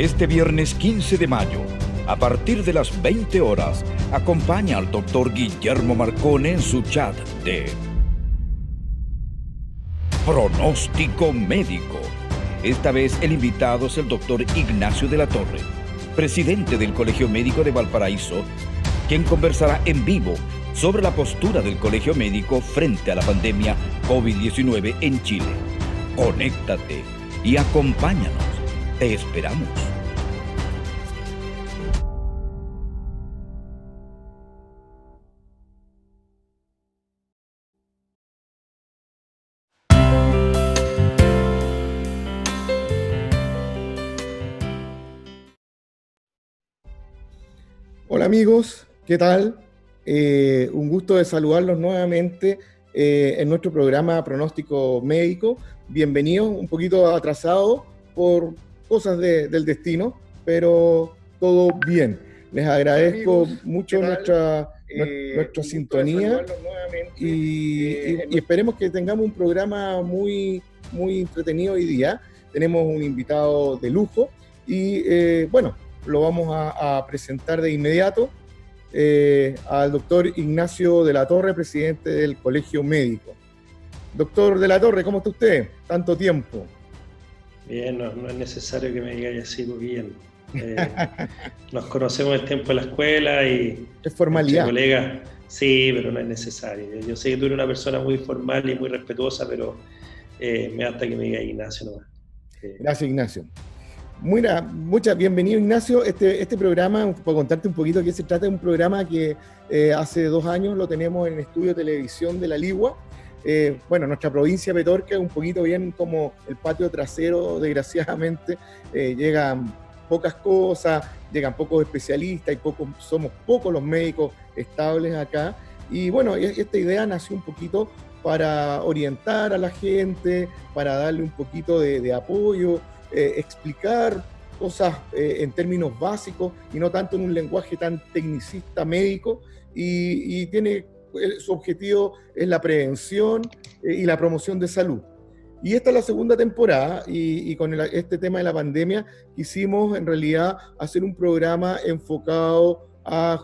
Este viernes 15 de mayo, a partir de las 20 horas, acompaña al doctor Guillermo Marcone en su chat de Pronóstico Médico. Esta vez el invitado es el doctor Ignacio de la Torre, presidente del Colegio Médico de Valparaíso, quien conversará en vivo sobre la postura del Colegio Médico frente a la pandemia COVID-19 en Chile. Conéctate y acompáñanos. Te esperamos. Hola amigos, ¿qué tal? Un gusto de saludarlos nuevamente en nuestro programa Pronóstico Médico. Bienvenidos, un poquito atrasados por cosas del destino, pero todo bien. Les agradezco mucho nuestra sintonía y esperemos que tengamos un programa muy entretenido hoy día. Tenemos un invitado de lujo y bueno, lo vamos a presentar de inmediato al doctor Ignacio de la Torre, presidente del Colegio Médico. Doctor de la Torre, ¿cómo está usted? Tanto tiempo. Bien, no es necesario que me diga así muy bien. Nos conocemos el tiempo de la escuela y... Es formalidad. Colegas, sí, pero no es necesario. Yo sé que tú eres una persona muy formal y muy respetuosa, pero me basta que me diga Ignacio nomás. Gracias, Ignacio. Bienvenido, Ignacio. Este programa, para contarte un poquito de qué se trata, es un programa que hace 2 años lo tenemos en el estudio de televisión de La Ligua. Bueno, nuestra provincia de Petorca es un poquito bien como el patio trasero, desgraciadamente. Llegan pocas cosas, llegan pocos especialistas y somos pocos los médicos estables acá. Y bueno, esta idea nació un poquito para orientar a la gente, para darle un poquito de apoyo, explicar cosas en términos básicos y no tanto en un lenguaje tan tecnicista médico, y tiene su objetivo es la prevención y la promoción de salud. Y esta es la segunda temporada y con este tema de la pandemia quisimos en realidad hacer un programa enfocado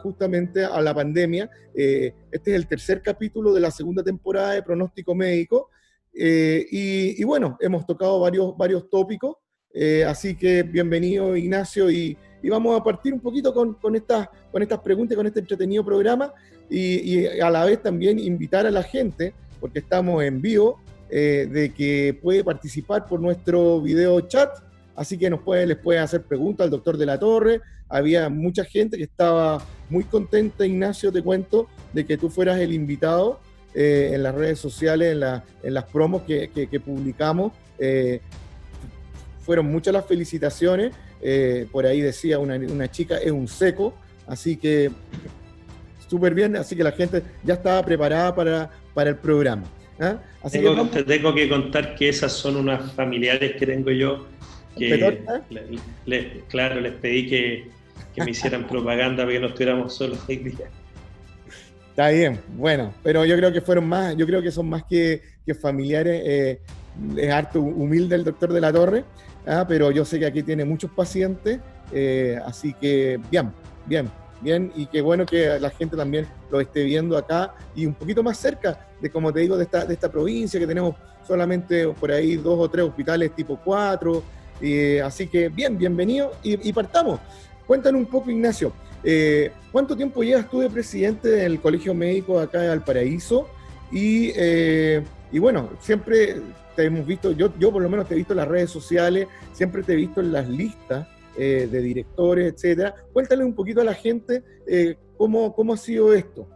justamente a la pandemia. Este es el 3er capítulo de la segunda temporada de Pronóstico Médico y bueno, hemos tocado varios tópicos. Así que bienvenido, Ignacio, y vamos a partir un poquito con estas preguntas, con este entretenido programa y a la vez también invitar a la gente, porque estamos en vivo, de que puede participar por nuestro video chat, así que les puede hacer preguntas al doctor de la Torre. Había mucha gente que estaba muy contenta, Ignacio, te cuento, de que tú fueras el invitado en las redes sociales, en las promos que publicamos. Fueron muchas las felicitaciones, por ahí decía una chica, es un seco, así que súper bien, así que la gente ya estaba preparada para el programa. Así te tengo que contar que esas son unas familiares que tengo yo, que les pedí que me hicieran propaganda para que no estuviéramos solos hoy día. Está bien, bueno, pero yo creo que son más que familiares. Es harto humilde el doctor de la Torre, pero yo sé que aquí tiene muchos pacientes, así que bien, y qué bueno que la gente también lo esté viendo acá y un poquito más cerca de, como te digo, de esta provincia, que tenemos solamente por ahí 2 o 3 hospitales tipo 4, así que bienvenido y partamos. Cuéntanos un poco, Ignacio, ¿cuánto tiempo llevas tú de presidente del Colegio Médico acá de Valparaíso? Y bueno, siempre te hemos visto, yo por lo menos te he visto en las redes sociales, siempre te he visto en las listas de directores, etcétera. Cuéntale un poquito a la gente cómo ha sido esto.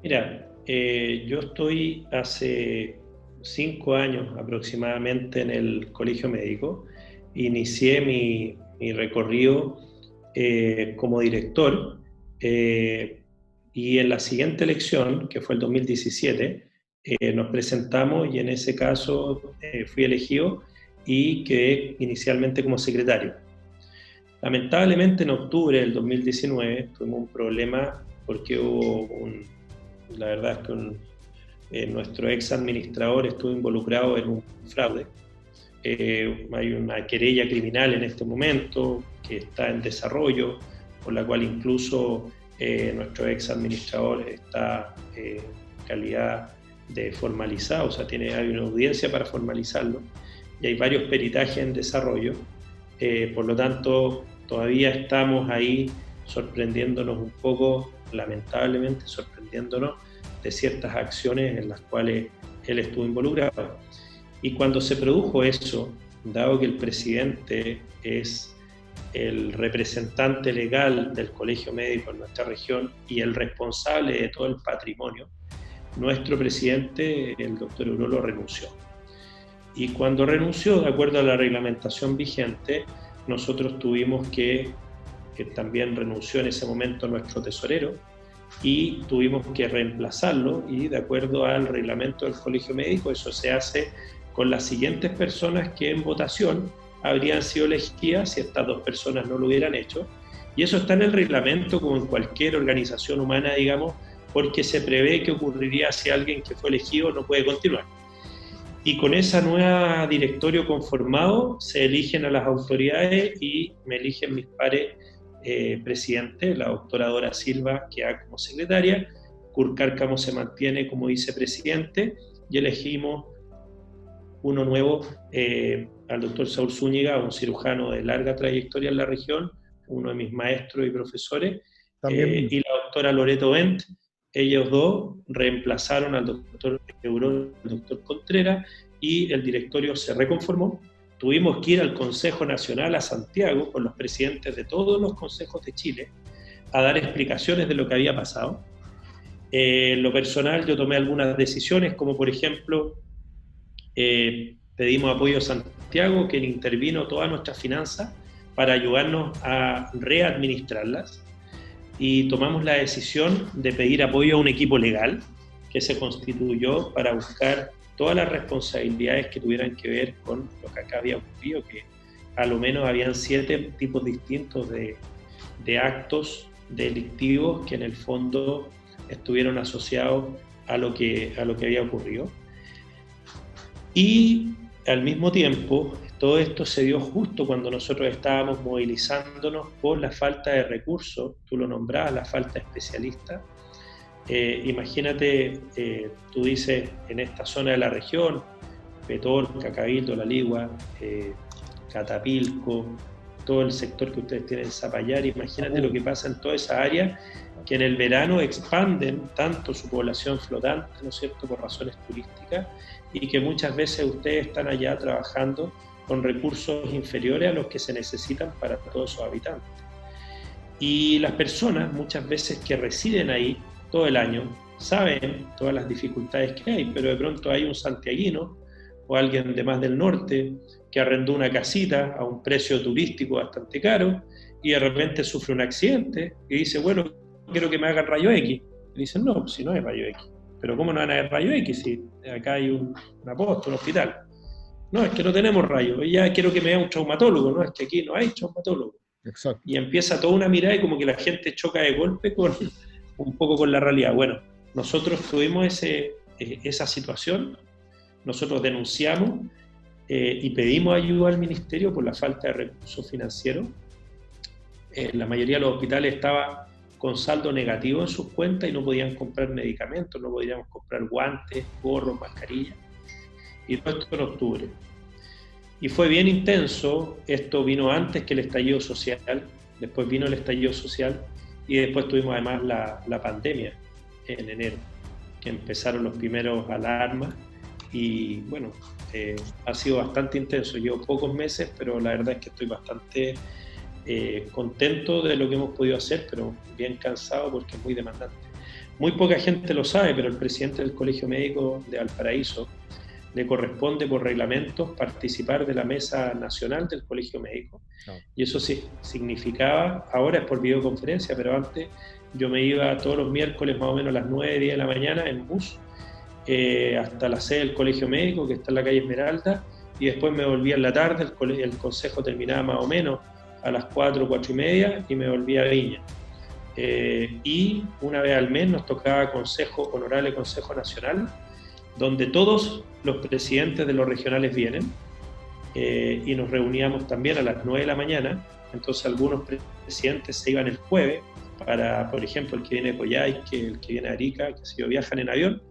Mira, yo estoy hace 5 años aproximadamente en el Colegio Médico. Inicié mi recorrido como director y en la siguiente elección, que fue el 2017, nos presentamos y en ese caso fui elegido y quedé inicialmente como secretario. Lamentablemente en octubre del 2019 tuvimos un problema porque la verdad es que nuestro ex administrador estuvo involucrado en un fraude hay una querella criminal en este momento que está en desarrollo, por la cual incluso nuestro ex administrador está en calidad de formalizado, o sea, hay una audiencia para formalizarlo, y hay varios peritajes en desarrollo. Por lo tanto, todavía estamos ahí sorprendiéndonos un poco, lamentablemente sorprendiéndonos de ciertas acciones en las cuales él estuvo involucrado. Y cuando se produjo eso, dado que el presidente es el representante legal del Colegio Médico en nuestra región y el responsable de todo el patrimonio, nuestro presidente, el doctor Urolo, renunció. Y cuando renunció, de acuerdo a la reglamentación vigente, nosotros tuvimos que también renunció en ese momento nuestro tesorero, y tuvimos que reemplazarlo, y de acuerdo al reglamento del Colegio Médico, eso se hace con las siguientes personas que en votación habrían sido elegidas si estas dos personas no lo hubieran hecho. Y eso está en el reglamento, como en cualquier organización humana, digamos, porque se prevé que ocurriría si alguien que fue elegido no puede continuar. Y con esa nueva directorio conformado se eligen a las autoridades, y me eligen mis pares presidente, la doctora Dora Silva queda como secretaria, Kurt Cárcamo se mantiene como vicepresidente, y elegimos uno nuevo, al doctor Saúl Zúñiga, un cirujano de larga trayectoria en la región, uno de mis maestros y profesores, y la doctora Loreto Bent. Ellos dos reemplazaron al doctor Urolo, al doctor Contreras, y el directorio se reconformó. Tuvimos que ir al Consejo Nacional a Santiago con los presidentes de todos los consejos de Chile a dar explicaciones de lo que había pasado. En lo personal, yo tomé algunas decisiones, como por ejemplo, pedimos apoyo a Santiago, que intervino todas nuestras finanzas para ayudarnos a readministrarlas, y tomamos la decisión de pedir apoyo a un equipo legal que se constituyó para buscar todas las responsabilidades que tuvieran que ver con lo que acá había ocurrido, que a lo menos habían 7 tipos distintos de actos delictivos que en el fondo estuvieron asociados a lo que había ocurrido. Y al mismo tiempo, todo esto se dio justo cuando nosotros estábamos movilizándonos por la falta de recursos, tú lo nombrabas, la falta de especialistas. Imagínate, tú dices, en esta zona de la región, Petorca, Cabildo, La Ligua, Catapilco, todo el sector que ustedes tienen en Zapallar, imagínate lo que pasa en toda esa área, que en el verano expanden tanto su población flotante, ¿no es cierto?, por razones turísticas, y que muchas veces ustedes están allá trabajando con recursos inferiores a los que se necesitan para todos sus habitantes. Y las personas, muchas veces que residen ahí todo el año, saben todas las dificultades que hay, pero de pronto hay un santiaguino o alguien de más del norte que arrendó una casita a un precio turístico bastante caro, y de repente sufre un accidente y dice, bueno, quiero que me hagan rayo X. Y dicen, no, si no hay rayo X. Pero ¿cómo no van a haber rayo X si acá hay una posta, un hospital? No, es que no tenemos rayo. Ya quiero que me vea un traumatólogo. No, es que aquí no hay traumatólogo. Exacto. Y empieza toda una mirada y como que la gente choca de golpe un poco con la realidad. Bueno, nosotros tuvimos esa situación, nosotros denunciamos y pedimos ayuda al ministerio por la falta de recursos financieros. La mayoría de los hospitales estaba con saldo negativo en sus cuentas y no podían comprar medicamentos, no podíamos comprar guantes, gorros, mascarillas, y todo esto en octubre. Y fue bien intenso, esto vino antes que el estallido social, después vino el estallido social, y después tuvimos además la pandemia en enero, que empezaron los primeros alarmas, y bueno, ha sido bastante intenso. Llevo pocos meses, pero la verdad es que estoy bastante contento de lo que hemos podido hacer, pero bien cansado porque es muy demandante. Muy poca gente lo sabe, pero el presidente del Colegio Médico de Valparaíso le corresponde por reglamentos participar de la mesa nacional del Colegio Médico. No. Y eso sí significaba, ahora es por videoconferencia, pero antes yo me iba todos los miércoles más o menos a las 9, 10 de la mañana en bus hasta la sede del Colegio Médico, que está en la calle Esmeralda, y después me volvía en la tarde, el consejo terminaba más o menos a las 4, 4 y media, y me volvía a Viña. Y una vez al mes nos tocaba honorable Consejo Nacional, donde todos los presidentes de los regionales vienen, y nos reuníamos también a las 9 de la mañana. Entonces algunos presidentes se iban el jueves para, por ejemplo, el que viene de Coyhaique, el que viene de Arica, que se viajan en avión,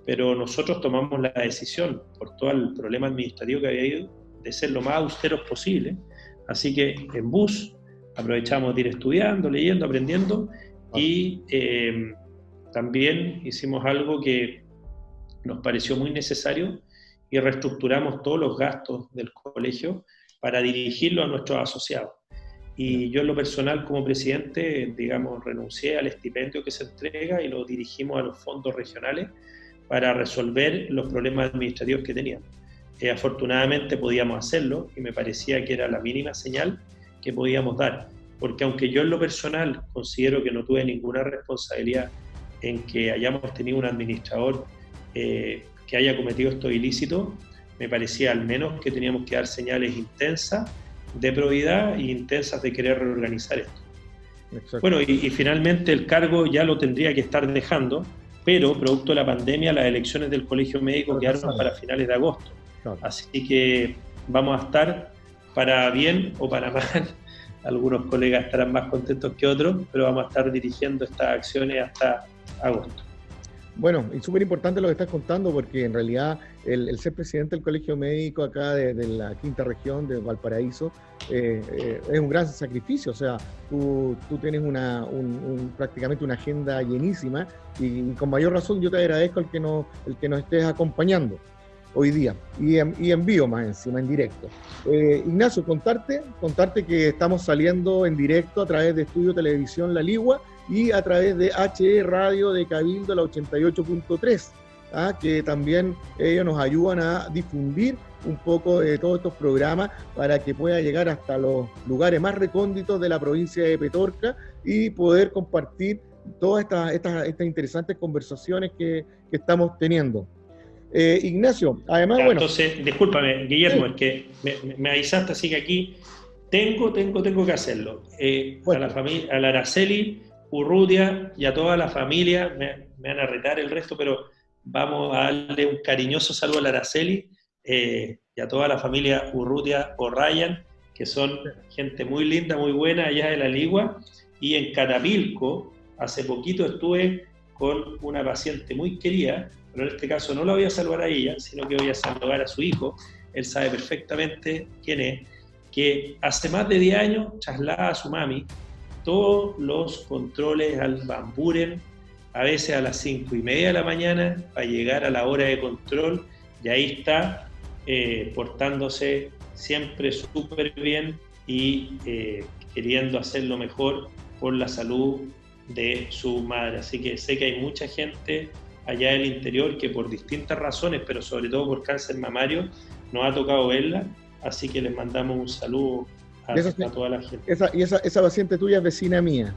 pero nosotros tomamos la decisión, por todo el problema administrativo que había ido, de ser lo más austeros posible. Así que en bus aprovechamos de ir estudiando, leyendo, aprendiendo, y también hicimos algo que nos pareció muy necesario y reestructuramos todos los gastos del colegio para dirigirlo a nuestros asociados. Y yo en lo personal como presidente, digamos, renuncié al estipendio que se entrega y lo dirigimos a los fondos regionales para resolver los problemas administrativos que teníamos. Afortunadamente podíamos hacerlo y me parecía que era la mínima señal que podíamos dar, porque aunque yo en lo personal considero que no tuve ninguna responsabilidad en que hayamos tenido un administrador que haya cometido estos ilícitos, me parecía al menos que teníamos que dar señales intensas de probidad e intensas de querer reorganizar esto. Exacto. Bueno, y finalmente el cargo ya lo tendría que estar dejando, pero producto de la pandemia las elecciones del Colegio Médico quedaron para finales de agosto. Claro. Así que vamos a estar para bien o para mal. Algunos colegas estarán más contentos que otros, pero vamos a estar dirigiendo estas acciones hasta agosto. Bueno, y súper importante lo que estás contando, porque en realidad el ser presidente del Colegio Médico acá de la quinta región de Valparaíso es un gran sacrificio. O sea, tú tienes prácticamente una agenda llenísima y con mayor razón yo te agradezco el que nos estés acompañando hoy día y en vivo más encima, en directo. Ignacio, contarte que estamos saliendo en directo a través de Estudio Televisión La Ligua y a través de HE Radio de Cabildo, la 88.3, que también ellos nos ayudan a difundir un poco de todos estos programas para que pueda llegar hasta los lugares más recónditos de la provincia de Petorca y poder compartir todas estas interesantes conversaciones que estamos teniendo. Ignacio, además, bueno... Entonces, discúlpame, Guillermo, es que me avisaste, así que aquí tengo que hacerlo. Bueno. A la Araceli Urrutia y a toda la familia, me van a retar el resto, pero vamos a darle un cariñoso saludo a la Araceli y a toda la familia Urrutia O'Ryan, que son gente muy linda, muy buena allá de La Ligua. Y en Catapilco, hace poquito estuve con una paciente muy querida, pero en este caso no la voy a saludar a ella, sino que voy a saludar a su hijo. Él sabe perfectamente quién es, que hace más de 10 años traslada a su mami todos los controles al Van Buren, a veces a las 5:30 de la mañana, para llegar a la hora de control, y ahí está portándose siempre súper bien y queriendo hacer lo mejor por la salud de su madre. Así que sé que hay mucha gente allá del interior que por distintas razones, pero sobre todo por cáncer mamario, nos ha tocado verla, así que les mandamos un saludo a toda la gente. Esa paciente tuya es vecina mía.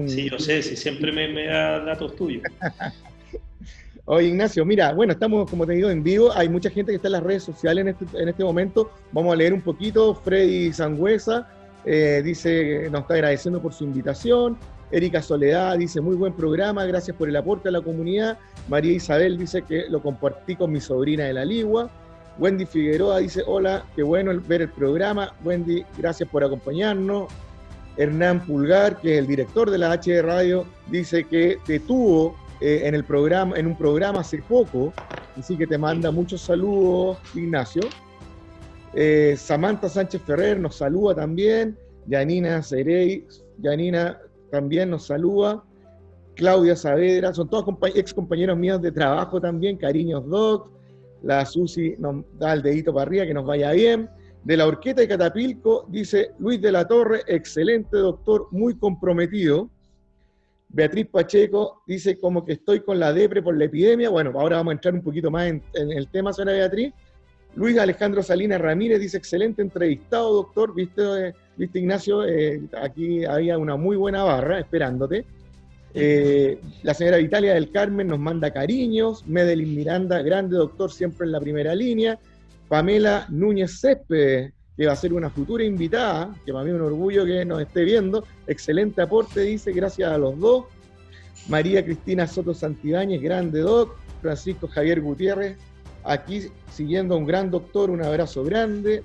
Sí, yo sé, si siempre me da datos tuyos. Oye, Ignacio, mira, bueno, estamos, como te digo, en vivo. Hay mucha gente que está en las redes sociales en este momento. Vamos a leer un poquito. Freddy Sangüesa dice, nos está agradeciendo por su invitación. Erika Soledad dice, muy buen programa, gracias por el aporte a la comunidad. María Isabel dice que lo compartí con mi sobrina de La Ligua. Wendy Figueroa dice, hola, qué bueno ver el programa. Wendy, gracias por acompañarnos. Hernán Pulgar, que es el director de la HE Radio, dice que te tuvo en un programa hace poco, así que te manda muchos saludos, Ignacio. Samantha Sánchez Ferrer nos saluda también. Yanina Cerey, Yanina también nos saluda. Claudia Saavedra, son todos ex compañeros míos de trabajo también. Cariños Doc. La Susi nos da el dedito para arriba, que nos vaya bien. De la Horqueta de Catapilco, dice Luis de la Torre, excelente doctor, muy comprometido. Beatriz Pacheco dice, como que estoy con la depre por la epidemia. Bueno, ahora vamos a entrar un poquito más en el tema, señora Beatriz. Luis Alejandro Salinas Ramírez dice, excelente entrevistado, doctor. ¿Viste Ignacio? Aquí había una muy buena barra esperándote. La señora Vitalia del Carmen nos manda cariños. Medelín Miranda, grande doctor, siempre en la primera línea. Pamela Núñez Céspedes, que va a ser una futura invitada, que para mí es un orgullo que nos esté viendo. Excelente aporte, dice, gracias a los dos. María Cristina Soto Santibáñez, grande doc. Francisco Javier Gutiérrez, aquí siguiendo a un gran doctor, un abrazo grande.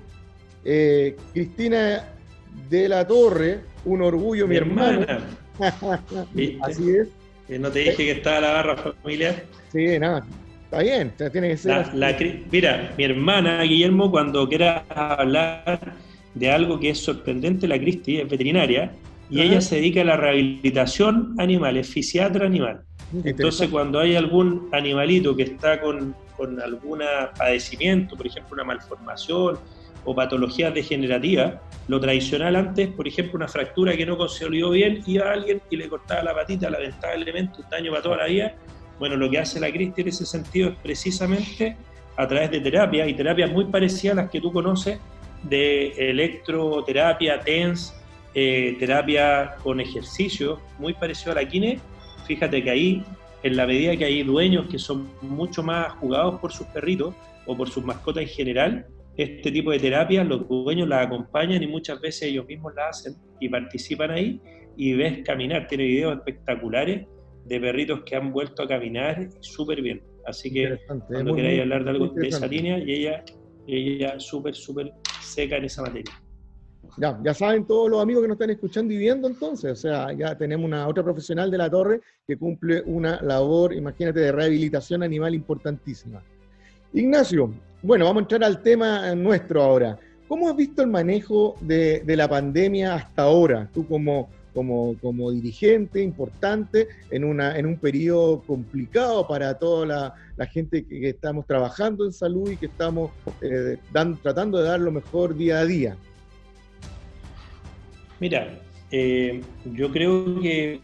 Cristina de la Torre, un orgullo, mi hermana. Así es. No te dije que estaba la barra familiar. Sí, nada, está bien, tiene que ser mira, mi hermana, Guillermo, cuando quiera hablar de algo que es sorprendente, la Cristi es veterinaria, y ella se dedica a la rehabilitación animal, es fisiatra animal. Entonces, cuando hay algún animalito que está con algún padecimiento, por ejemplo, una malformación o patologías degenerativas, lo tradicional antes, por ejemplo, una fractura que no consolidó bien, iba a alguien y le cortaba la patita, lamentablemente, un daño para toda la vida. Bueno, lo que hace la Cristi en ese sentido es precisamente a través de terapia, y terapias muy parecidas a las que tú conoces, de electroterapia, TENS, terapia con ejercicio, muy parecido a la kine. Fíjate que ahí, en la medida que hay dueños que son mucho más jugados por sus perritos o por sus mascotas en general, este tipo de terapias los dueños las acompañan y muchas veces ellos mismos las hacen y participan ahí, y ves caminar, tiene videos espectaculares de perritos que han vuelto a caminar súper bien. Así que cuando queráis hablar de algo de esa línea, y ella súper seca en esa materia. Ya saben todos los amigos que nos están escuchando y viendo entonces, o sea, ya tenemos una otra profesional de la Torre que cumple una labor, imagínate, de rehabilitación animal importantísima. Ignacio, bueno, vamos a entrar al tema nuestro ahora. ¿Cómo has visto el manejo de la pandemia hasta ahora? Tú como dirigente importante en un periodo complicado para toda la gente que estamos trabajando en salud y que estamos tratando de dar lo mejor día a día. Mira, yo creo que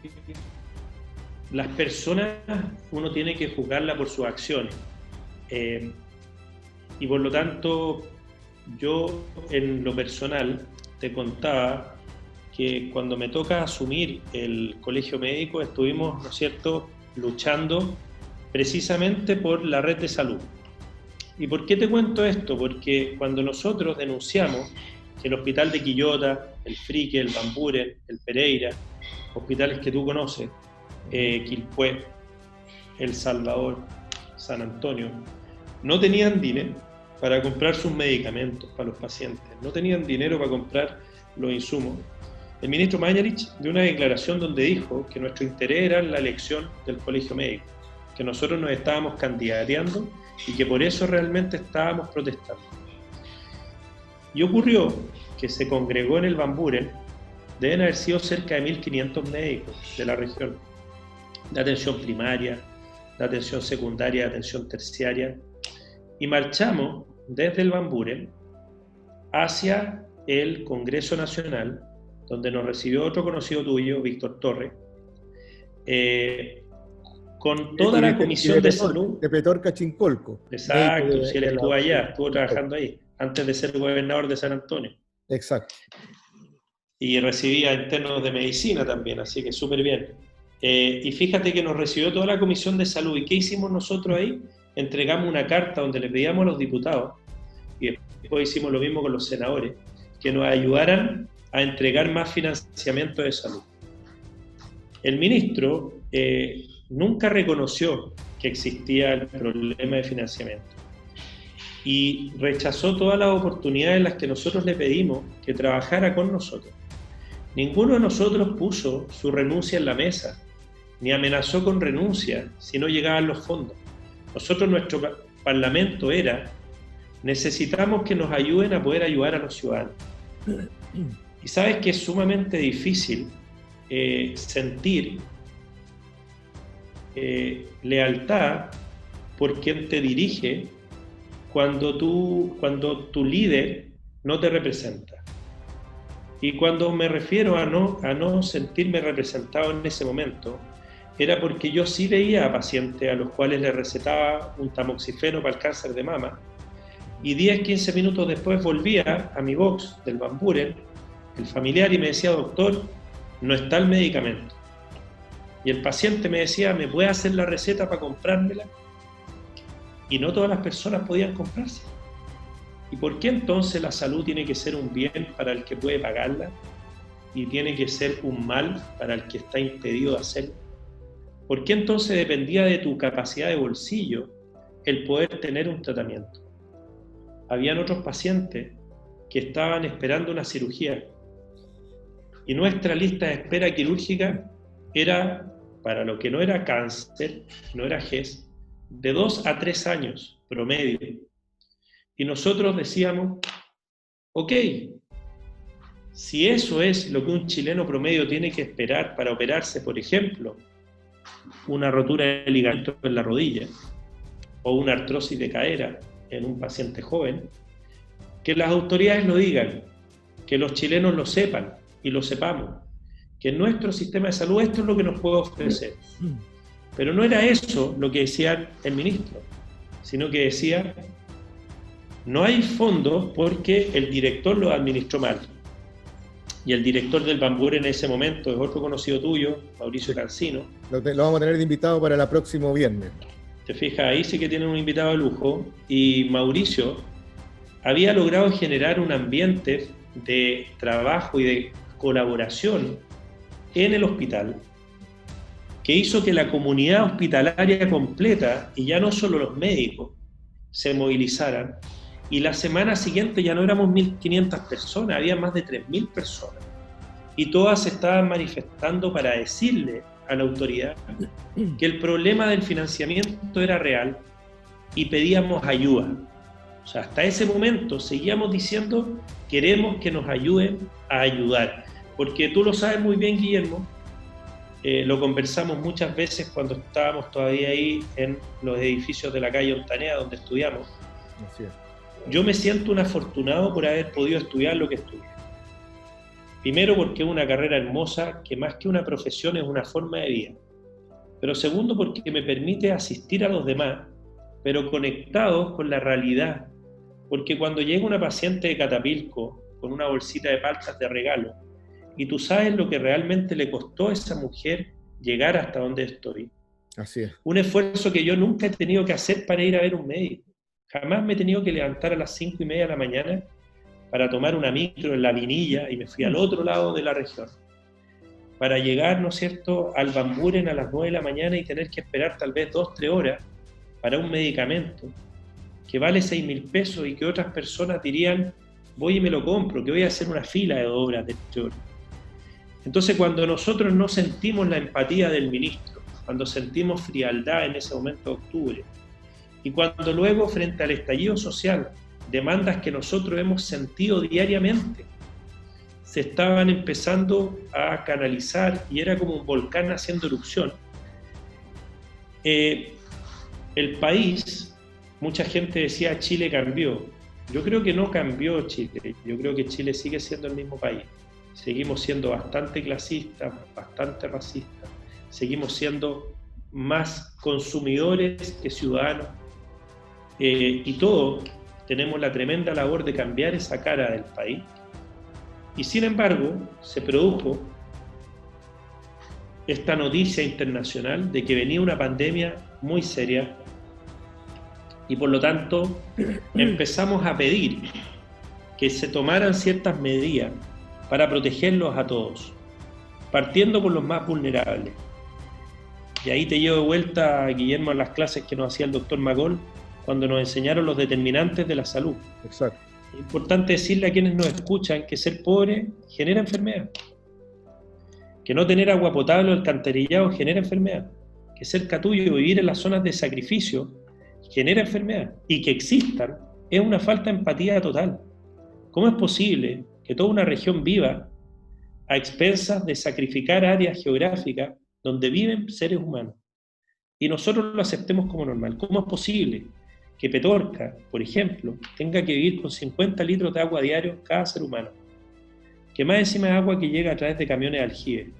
las personas uno tiene que juzgarlas por sus acciones. Y por lo tanto, yo en lo personal te contaba que cuando me toca asumir el colegio médico estuvimos, ¿no es cierto?, luchando precisamente por la red de salud. ¿Y por qué te cuento esto? Porque cuando nosotros denunciamos que el hospital de Quillota, el Frique, el Bamburen, el Pereira, hospitales que tú conoces, Quilpué, El Salvador, San Antonio, no tenían dinero para comprar sus medicamentos para los pacientes, no tenían dinero para comprar los insumos. El ministro Mañalich dio una declaración donde dijo que nuestro interés era la elección del colegio médico, que nosotros nos estábamos candidateando y que por eso realmente estábamos protestando. Y ocurrió que se congregó en el Bamburen, deben haber sido cerca de 1.500 médicos de la región, de atención primaria, de atención secundaria, de atención terciaria, y marchamos desde el Bamburen hacia el Congreso Nacional, donde nos recibió otro conocido tuyo, Víctor Torres, con toda la Comisión de Salud. De Petorca Chincolco. Exacto, si él estuvo allá, estuvo trabajando ahí, antes de ser gobernador de San Antonio. Exacto. Y recibía internos de medicina también, así que súper bien. Y fíjate que nos recibió toda la Comisión de Salud. ¿Y qué hicimos nosotros ahí? Entregamos una carta donde le pedíamos a los diputados, y después hicimos lo mismo con los senadores, que nos ayudaran a entregar más financiamiento de salud. El ministro nunca reconoció que existía el problema de financiamiento y rechazó todas las oportunidades en las que nosotros le pedimos que trabajara con nosotros. Ninguno de nosotros puso su renuncia en la mesa, ni amenazó con renuncia si no llegaban los fondos. Nosotros, nuestro parlamento era: necesitamos que nos ayuden a poder ayudar a los ciudadanos. Y sabes que es sumamente difícil sentir lealtad por quien te dirige cuando tu líder no te representa. Y cuando me refiero a no sentirme representado en ese momento, era porque yo sí veía a pacientes a los cuales les recetaba un tamoxifeno para el cáncer de mama, y 10-15 minutos después volvía a mi box del Bamburen, el familiar, y me decía: doctor, no está el medicamento. Y el paciente me decía: ¿me puede hacer la receta para comprármela? Y no todas las personas podían comprarse. ¿Y por qué entonces la salud tiene que ser un bien para el que puede pagarla y tiene que ser un mal para el que está impedido de hacerlo? ¿Por qué entonces dependía de tu capacidad de bolsillo el poder tener un tratamiento? Habían otros pacientes que estaban esperando una cirugía. Y nuestra lista de espera quirúrgica era, para lo que no era cáncer, no era GES, de 2 a 3 años promedio. Y nosotros decíamos, ok, si eso es lo que un chileno promedio tiene que esperar para operarse, por ejemplo, una rotura de ligamento en la rodilla o una artrosis de cadera en un paciente joven, que las autoridades lo digan, que los chilenos lo sepan y lo sepamos, que en nuestro sistema de salud esto es lo que nos puede ofrecer. Pero no era eso lo que decía el ministro, sino que decía, no hay fondos porque el director lo administró mal. Y el director del Bambure en ese momento es otro conocido tuyo, Mauricio Cancino. Lo vamos a tener de invitado para el próximo viernes. Te fijas, ahí sí que tienen un invitado de lujo. Y Mauricio había logrado generar un ambiente de trabajo y de colaboración en el hospital que hizo que la comunidad hospitalaria completa, y ya no solo los médicos, se movilizaran. Y la semana siguiente ya no éramos 1.500 personas, había más de 3.000 personas. Y todas se estaban manifestando para decirle a la autoridad que el problema del financiamiento era real y pedíamos ayuda. O sea, hasta ese momento seguíamos diciendo, queremos que nos ayuden a ayudar. Porque tú lo sabes muy bien, Guillermo, lo conversamos muchas veces cuando estábamos todavía ahí en los edificios de la calle Ontanea, donde estudiamos. Así es. Yo me siento un afortunado por haber podido estudiar lo que estudié. Primero porque es una carrera hermosa que más que una profesión es una forma de vida. Pero segundo porque me permite asistir a los demás, pero conectados con la realidad. Porque cuando llega una paciente de Catapilco con una bolsita de paltas de regalo y tú sabes lo que realmente le costó a esa mujer llegar hasta donde estoy. Así es. Un esfuerzo que yo nunca he tenido que hacer para ir a ver un médico. Jamás me he tenido que levantar a las 5:30 de la mañana para tomar una micro en La Vinilla, y me fui al otro lado de la región, para llegar, ¿no es cierto?, al Bamburen a las 9 de la mañana y tener que esperar tal vez 2-3 horas para un medicamento que vale 6.000 pesos y que otras personas dirían, voy y me lo compro, que voy a hacer una fila de 2 horas, de 3 horas. Entonces, cuando nosotros no sentimos la empatía del ministro, cuando sentimos frialdad en ese momento de octubre, y cuando luego, frente al estallido social, demandas que nosotros hemos sentido diariamente, se estaban empezando a canalizar y era como un volcán haciendo erupción, el país, mucha gente decía Chile cambió. Yo creo que no cambió Chile, yo creo que Chile sigue siendo el mismo país. Seguimos siendo bastante clasistas, bastante racistas, seguimos siendo más consumidores que ciudadanos, y todos tenemos la tremenda labor de cambiar esa cara del país. Y sin embargo, se produjo esta noticia internacional de que venía una pandemia muy seria y por lo tanto empezamos a pedir que se tomaran ciertas medidas para protegerlos a todos, partiendo por los más vulnerables. Y ahí te llevo de vuelta, Guillermo, a las clases que nos hacía el doctor Magol cuando nos enseñaron los determinantes de la salud. Exacto. Es importante decirle a quienes nos escuchan que ser pobre genera enfermedad, que no tener agua potable o alcantarillado genera enfermedad, que ser catullo o vivir en las zonas de sacrificio genera enfermedad, y que existan es una falta de empatía total. ¿Cómo es posible que toda una región viva a expensas de sacrificar áreas geográficas donde viven seres humanos y nosotros lo aceptemos como normal? ¿Cómo es posible que Petorca, por ejemplo, tenga que vivir con 50 litros de agua diario cada ser humano? Que más encima es agua que llega a través de camiones de aljibe.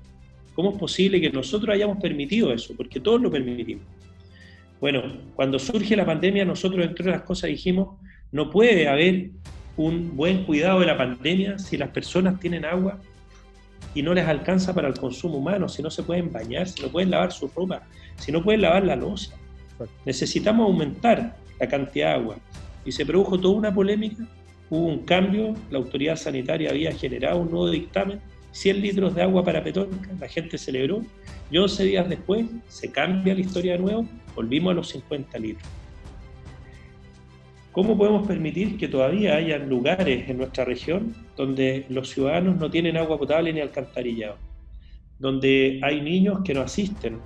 ¿Cómo es posible que nosotros hayamos permitido eso? Porque todos lo permitimos. Bueno, cuando surge la pandemia, nosotros, entre otras cosas, dijimos, no puede haber un buen cuidado de la pandemia si las personas tienen agua y no les alcanza para el consumo humano, si no se pueden bañar, si no pueden lavar su ropa, si no pueden lavar la loza. Necesitamos aumentar la cantidad de agua. Y se produjo toda una polémica, hubo un cambio, la autoridad sanitaria había generado un nuevo dictamen, 100 litros de agua para Petorca, la gente celebró, y 11 días después se cambia la historia de nuevo, volvimos a los 50 litros. ¿Cómo podemos permitir que todavía haya lugares en nuestra región donde los ciudadanos no tienen agua potable ni alcantarillado? Donde hay niños que no asisten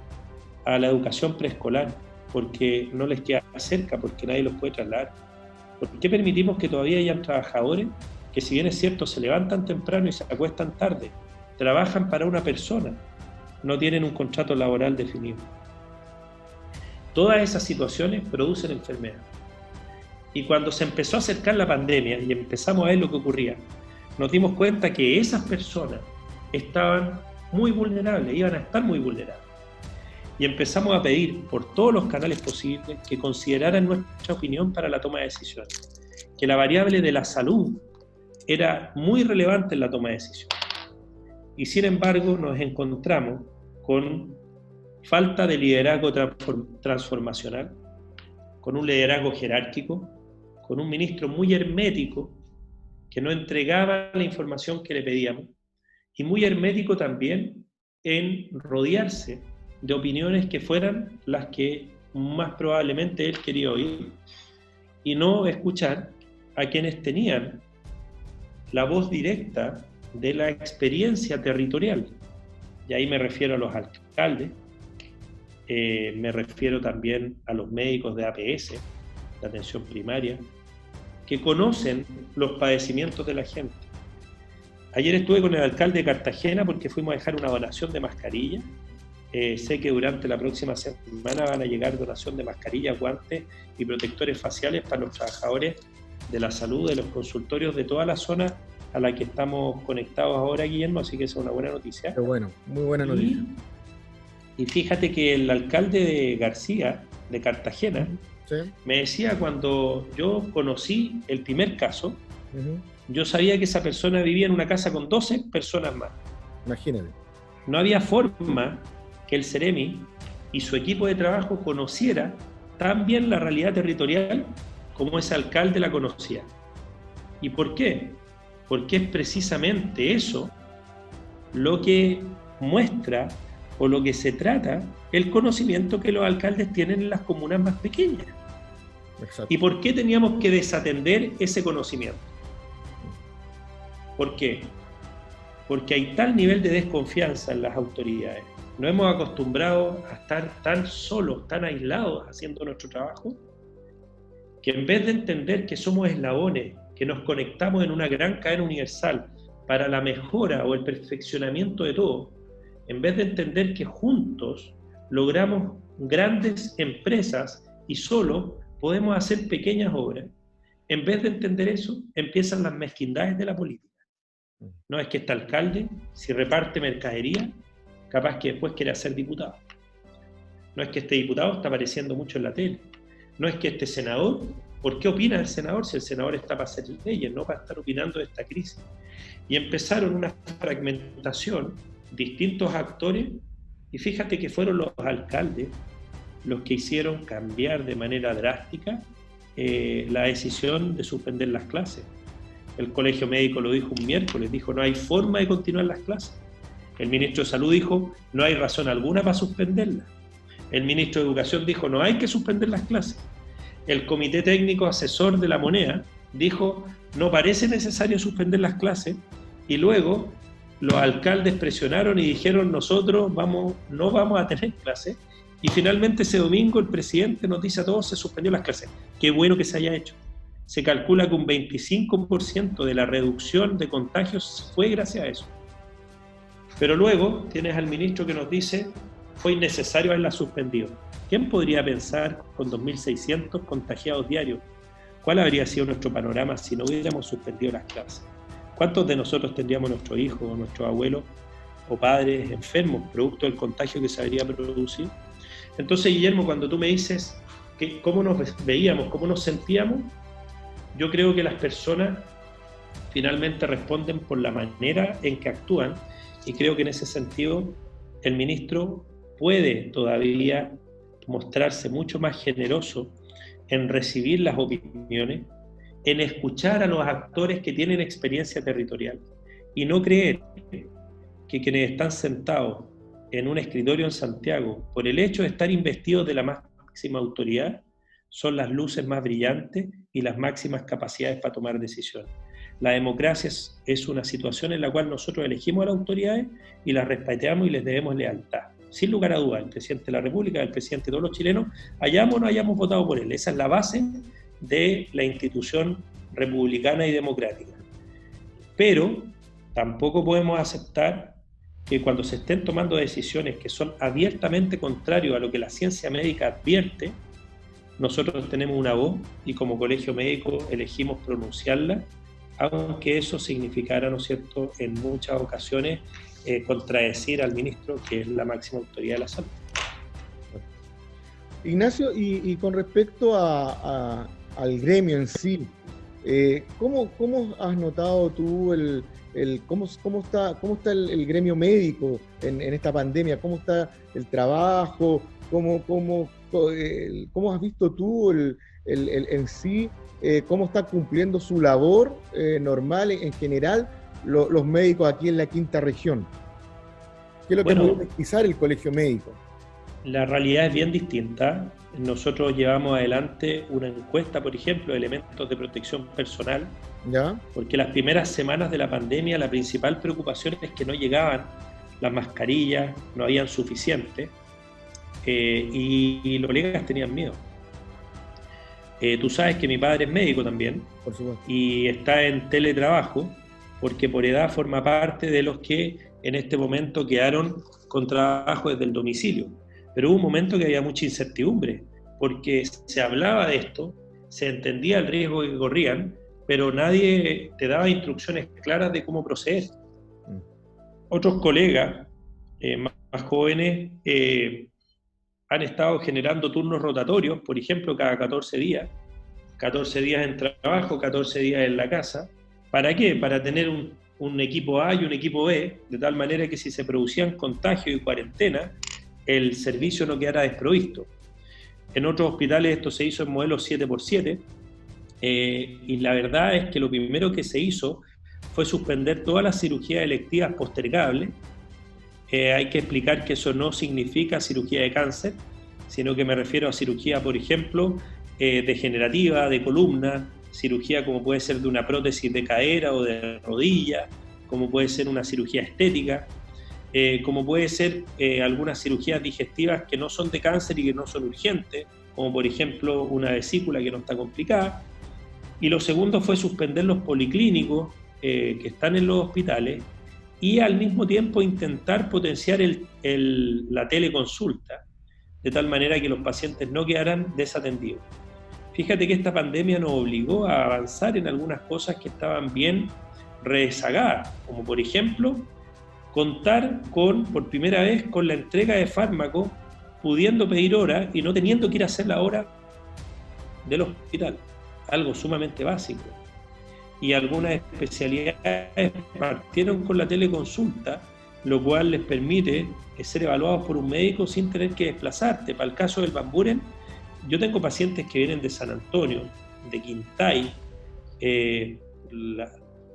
a la educación preescolar porque no les queda cerca, porque nadie los puede trasladar. ¿Por qué permitimos que todavía hayan trabajadores que, si bien es cierto, se levantan temprano y se acuestan tarde, trabajan para una persona, no tienen un contrato laboral definido? Todas esas situaciones producen enfermedad. Y cuando se empezó a acercar la pandemia y empezamos a ver lo que ocurría, nos dimos cuenta que esas personas estaban muy vulnerables, iban a estar muy vulnerables. Y empezamos a pedir por todos los canales posibles que consideraran nuestra opinión para la toma de decisiones, que la variable de la salud era muy relevante en la toma de decisiones. Y sin embargo nos encontramos con falta de liderazgo transformacional, con un liderazgo jerárquico, con un ministro muy hermético que no entregaba la información que le pedíamos, y muy hermético también en rodearse de opiniones que fueran las que más probablemente él quería oír, y no escuchar a quienes tenían la voz directa de la experiencia territorial. Y ahí me refiero a los alcaldes, me refiero también a los médicos de APS, de atención primaria, que conocen los padecimientos de la gente. Ayer estuve con el alcalde de Cartagena porque fuimos a dejar una donación de mascarillas. Sé que durante la próxima semana van a llegar donación de mascarillas, guantes y protectores faciales para los trabajadores de la salud, de los consultorios de toda la zona a la que estamos conectados ahora, Guillermo, así que esa es una buena noticia. Qué bueno, muy buena noticia. Y fíjate que el alcalde de García, de Cartagena, ¿Sí? me decía, cuando yo conocí el primer caso, yo sabía que esa persona vivía en una casa con 12 personas más. Imagínate. No había forma que el Ceremi y su equipo de trabajo conociera tan bien la realidad territorial como ese alcalde la conocía. ¿Y por qué? Porque es precisamente eso lo que muestra o lo que se trata el conocimiento que los alcaldes tienen en las comunas más pequeñas. Exacto. ¿Y por qué teníamos que desatender ese conocimiento? ¿Por qué? Porque hay tal nivel de desconfianza en las autoridades. Nos hemos acostumbrado a estar tan solos, tan aislados haciendo nuestro trabajo, que en vez de entender que somos eslabones, que nos conectamos en una gran cadena universal para la mejora o el perfeccionamiento de todo, en vez de entender que juntos logramos grandes empresas y solo podemos hacer pequeñas obras, en vez de entender eso, empiezan las mezquindades de la política. No es que este alcalde, si reparte mercadería, capaz que después quiere ser diputado. No es que este diputado está apareciendo mucho en la tele. No es que este senador, ¿por qué opina el senador si el senador está para hacer leyes, no para estar opinando de esta crisis? Y empezaron una fragmentación, distintos actores, y fíjate que fueron los alcaldes los que hicieron cambiar de manera drástica la decisión de suspender las clases. El Colegio Médico lo dijo un miércoles, dijo no hay forma de continuar las clases. El ministro de Salud dijo no hay razón alguna para suspenderlas. El ministro de Educación dijo no hay que suspender las clases. El Comité Técnico Asesor de la Moneda dijo no parece necesario suspender las clases, y luego los alcaldes presionaron y dijeron nosotros no vamos a tener clases, y finalmente ese domingo el presidente nos dice a todos se suspendió las clases. Qué bueno que se haya hecho. Se calcula que un 25% de la reducción de contagios fue gracias a eso. Pero luego tienes al ministro que nos dice fue innecesario haberla suspendido. ¿Quién podría pensar con 2.600 contagiados diarios? ¿Cuál habría sido nuestro panorama si no hubiéramos suspendido las clases? ¿Cuántos de nosotros tendríamos nuestros hijos o nuestros abuelos o padres enfermos producto del contagio que se habría producido? Entonces, Guillermo, cuando tú me dices que cómo nos veíamos, cómo nos sentíamos, yo creo que las personas finalmente responden por la manera en que actúan, y creo que en ese sentido el ministro puede todavía mostrarse mucho más generoso en recibir las opiniones, en escuchar a los actores que tienen experiencia territorial y no creer que quienes están sentados en un escritorio en Santiago, por el hecho de estar investidos de la máxima autoridad, son las luces más brillantes y las máximas capacidades para tomar decisiones. La democracia es una situación en la cual nosotros elegimos a las autoridades y las respetamos y les debemos lealtad. Sin lugar a dudas, el presidente de la República, el presidente de todos los chilenos, hayamos o no hayamos votado por él. Esa es la base de la institución republicana y democrática. Pero tampoco podemos aceptar que cuando se estén tomando decisiones que son abiertamente contrarias a lo que la ciencia médica advierte, nosotros tenemos una voz y como colegio médico elegimos pronunciarla, aunque eso significara, ¿no es cierto?, en muchas ocasiones contradecir al ministro, que es la máxima autoridad de la salud. Ignacio, y con respecto al gremio en sí, ¿cómo has notado tú cómo está el gremio médico en esta pandemia? ¿Cómo está el trabajo? ¿Cómo has visto tú en sí cómo está cumpliendo su labor normal en general los médicos aquí en la quinta región? ¿Qué es lo que puede pesquisar el colegio médico? La realidad es bien distinta. Nosotros llevamos adelante una encuesta, por ejemplo, de elementos de protección personal, ¿ya? Porque las primeras semanas de la pandemia la principal preocupación es que no llegaban las mascarillas, no habían suficientes, y los colegas tenían miedo. Tú sabes que mi padre es médico también, por supuesto, y está en teletrabajo, porque por edad forma parte de los que en este momento quedaron con trabajo desde el domicilio. Pero hubo un momento que había mucha incertidumbre, porque se hablaba de esto, se entendía el riesgo que corrían, pero nadie te daba instrucciones claras de cómo proceder. Otros colegas más jóvenes han estado generando turnos rotatorios, por ejemplo, cada 14 días en trabajo, 14 días en la casa. ¿Para qué? Para tener un equipo A y un equipo B, de tal manera que si se producían contagios y cuarentena, el servicio no quedara desprovisto. En otros hospitales esto se hizo en modelo 7x7, y la verdad es que lo primero que se hizo fue suspender todas las cirugías electivas postergables. Hay que explicar que eso no significa cirugía de cáncer, sino que me refiero a cirugía, por ejemplo, degenerativa, de columna, cirugía como puede ser de una prótesis de cadera o de rodilla, como puede ser una cirugía estética, como puede ser algunas cirugías digestivas que no son de cáncer y que no son urgentes, como por ejemplo una vesícula que no está complicada. Y lo segundo fue suspender los policlínicos que están en los hospitales y al mismo tiempo intentar potenciar la teleconsulta, de tal manera que los pacientes no quedaran desatendidos. Fíjate que esta pandemia nos obligó a avanzar en algunas cosas que estaban bien rezagadas, como por ejemplo contar por primera vez con la entrega de fármacos, pudiendo pedir hora y no teniendo que ir a hacer la hora del hospital, algo sumamente básico. Y algunas especialidades partieron con la teleconsulta, lo cual les permite ser evaluados por un médico sin tener que desplazarte. Para el caso del Van Buren, yo tengo pacientes que vienen de San Antonio, de Quintay,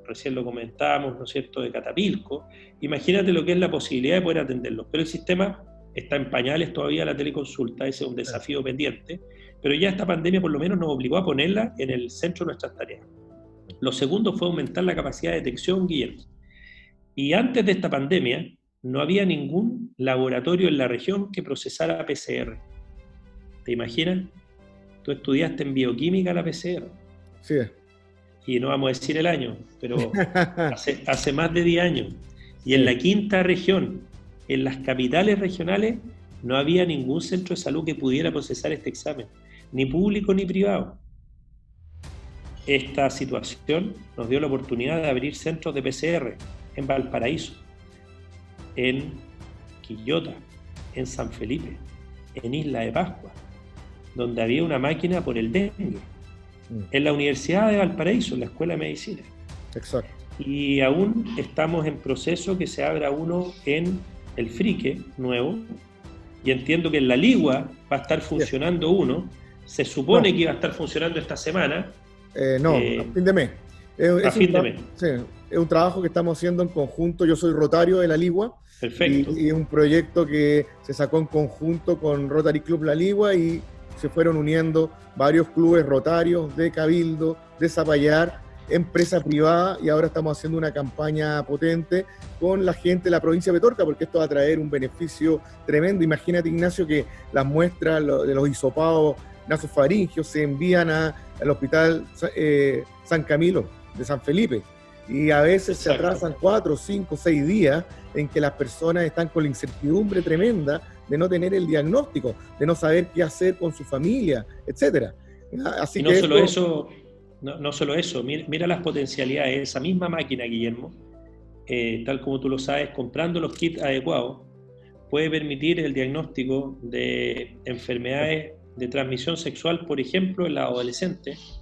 recién lo comentábamos, ¿no es cierto?, de Catapilco. Imagínate lo que es la posibilidad de poder atenderlos. Pero el sistema está en pañales todavía, la teleconsulta, ese es un desafío pendiente, pero ya esta pandemia por lo menos nos obligó a ponerla en el centro de nuestras tareas. Lo segundo fue aumentar la capacidad de detección, Guillermo. Y antes de esta pandemia no había ningún laboratorio en la región que procesara PCR. ¿Te imaginas? Tú estudiaste en bioquímica la PCR. Sí. Y no vamos a decir el año, pero hace más de 10 años. Y en la quinta región, en las capitales regionales, no había ningún centro de salud que pudiera procesar este examen, ni público ni privado. Esta situación nos dio la oportunidad de abrir centros de PCR en Valparaíso, en Quillota, en San Felipe, en Isla de Pascua, donde había una máquina por el dengue, en la Universidad de Valparaíso, en la Escuela de Medicina. Exacto. Y aún estamos en proceso que se abra uno en el Frique nuevo, y entiendo que en la Ligua va a estar funcionando uno, se supone que iba a estar funcionando esta semana. A fin de mes. Sí, es un trabajo que estamos haciendo en conjunto. Yo soy rotario de la Ligua. Perfecto. Y es un proyecto que se sacó en conjunto con Rotary Club La Ligua y se fueron uniendo varios clubes rotarios de Cabildo, de Zapallar, empresa privada, y ahora estamos haciendo una campaña potente con la gente de la provincia de Petorca, porque esto va a traer un beneficio tremendo. Imagínate, Ignacio, que las muestras de los hisopados nasofaringios se envían al hospital San Camilo de San Felipe, y a veces se atrasan 4, 5, 6 días en que las personas están con la incertidumbre tremenda de no tener el diagnóstico, de no saber qué hacer con su familia, etcétera. Así y no solo eso, mira las potencialidades. Esa misma máquina, Guillermo, tal como tú lo sabes, comprando los kits adecuados, puede permitir el diagnóstico de enfermedades de transmisión sexual, por ejemplo, en los adolescentes,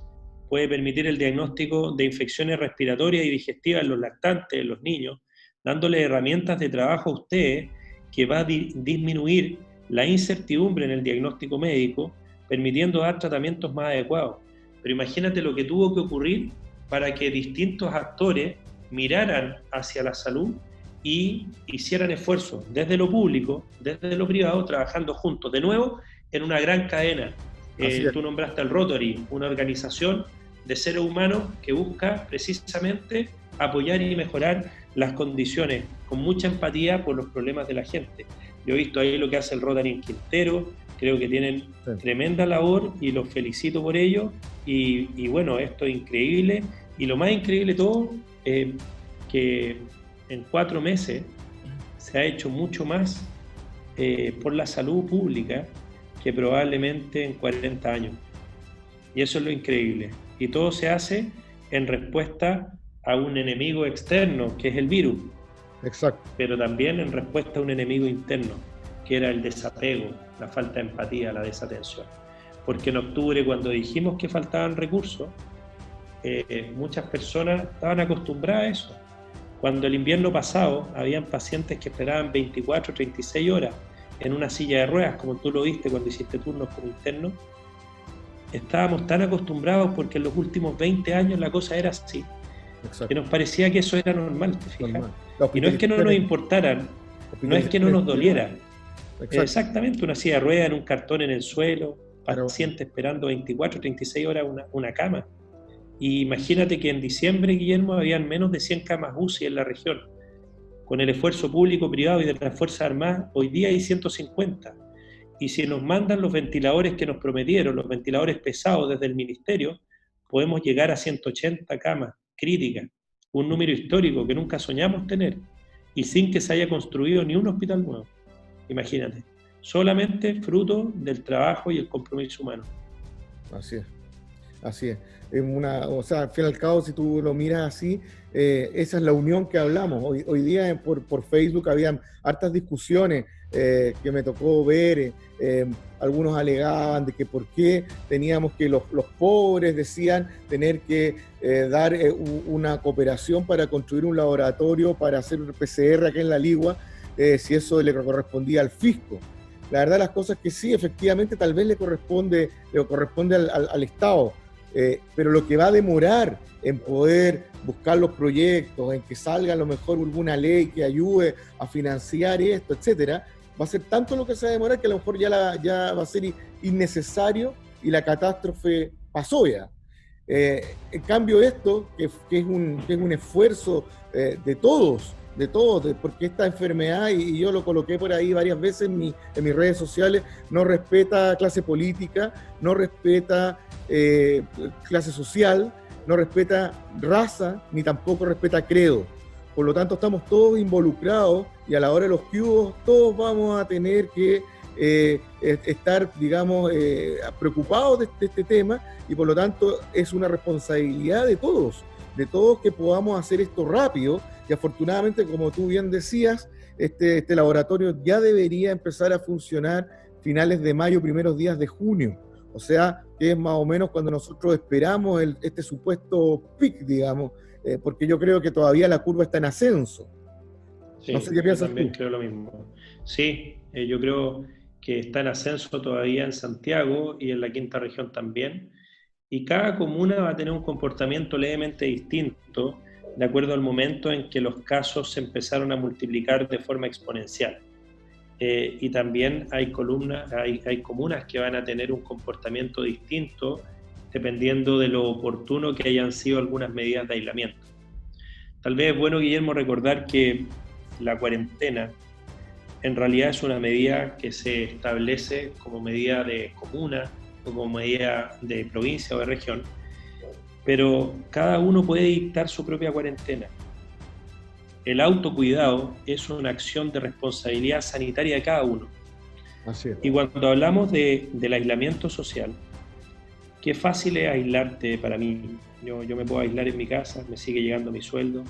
puede permitir el diagnóstico de infecciones respiratorias y digestivas en los lactantes, en los niños, dándole herramientas de trabajo a ustedes que va a disminuir la incertidumbre en el diagnóstico médico, permitiendo dar tratamientos más adecuados. Pero imagínate lo que tuvo que ocurrir para que distintos actores miraran hacia la salud y hicieran esfuerzos desde lo público, desde lo privado, trabajando juntos, de nuevo, en una gran cadena. Tú nombraste al Rotary, una organización de seres humanos que busca precisamente apoyar y mejorar las condiciones, con mucha empatía por los problemas de la gente. Yo he visto ahí lo que hace el Rotary en Quintero, creo que tienen tremenda labor y los felicito por ello, y bueno, esto es increíble, y lo más increíble de todo, que en 4 meses se ha hecho mucho más por la salud pública que probablemente en 40 años. Y eso es lo increíble. Y todo se hace en respuesta a un enemigo externo, que es el virus. Exacto. Pero también en respuesta a un enemigo interno, que era el desapego, la falta de empatía, la desatención. Porque en octubre, cuando dijimos que faltaban recursos, muchas personas estaban acostumbradas a eso. Cuando el invierno pasado, habían pacientes que esperaban 24, 36 horas en una silla de ruedas, como tú lo viste cuando hiciste turnos como interno, estábamos tan acostumbrados porque en los últimos 20 años la cosa era así. Exacto. Que nos parecía que eso era normal, ¿te fijas? Y no es que no nos importaran, no es que no nos doliera. Exactamente, una silla de ruedas en un cartón en el suelo, paciente esperando 24, 36 horas una cama. Y imagínate que en diciembre, Guillermo, habían menos de 100 camas UCI en la región. Con el esfuerzo público, privado y de las Fuerzas Armadas, hoy día hay 150. Y si nos mandan los ventiladores que nos prometieron, los ventiladores pesados desde el Ministerio, podemos llegar a 180 camas críticas, un número histórico que nunca soñamos tener, y sin que se haya construido ni un hospital nuevo. Imagínate, solamente fruto del trabajo y el compromiso humano. Así es, así es. O sea, al fin y al cabo, si tú lo miras así, esa es la unión que hablamos. Hoy día por Facebook habían hartas discusiones que me tocó ver. Algunos alegaban de que por qué teníamos que los pobres decían tener que dar una cooperación para construir un laboratorio para hacer PCR acá en La Ligua, si eso le correspondía al fisco. La verdad, las cosas que sí, efectivamente, tal vez le corresponde al Estado. Pero lo que va a demorar en poder buscar los proyectos, en que salga a lo mejor alguna ley que ayude a financiar esto, etcétera, va a ser tanto lo que se va a demorar que a lo mejor ya va a ser innecesario y la catástrofe pasó ya. En cambio esto, que es un esfuerzo de todos, porque esta enfermedad, y yo lo coloqué por ahí varias veces en mis redes sociales, no respeta clase política, no respeta clase social, no respeta raza, ni tampoco respeta credo. Por lo tanto, estamos todos involucrados y a la hora de los cubos todos vamos a tener que estar, digamos, preocupados de este tema, y por lo tanto es una responsabilidad de todos que podamos hacer esto rápido. Y afortunadamente, como tú bien decías, este laboratorio ya debería empezar a funcionar finales de mayo, primeros días de junio. O sea, que es más o menos cuando nosotros esperamos este supuesto pic, digamos, porque yo creo que todavía la curva está en ascenso. Sí, no sé qué piensas también tú. Creo lo mismo. Sí, yo creo que está en ascenso todavía en Santiago y en la quinta región también. Y cada comuna va a tener un comportamiento levemente distinto de acuerdo al momento en que los casos se empezaron a multiplicar de forma exponencial. y también hay comunas que van a tener un comportamiento distinto dependiendo de lo oportuno que hayan sido algunas medidas de aislamiento. Tal vez es bueno, Guillermo, recordar que la cuarentena en realidad es una medida que se establece como medida de comuna o como medida de provincia o de región, pero cada uno puede dictar su propia cuarentena. El autocuidado es una acción de responsabilidad sanitaria de cada uno. Así es. Y cuando hablamos del aislamiento social, qué fácil es aislarte para mí. Yo me puedo aislar en mi casa, me sigue llegando mi sueldo,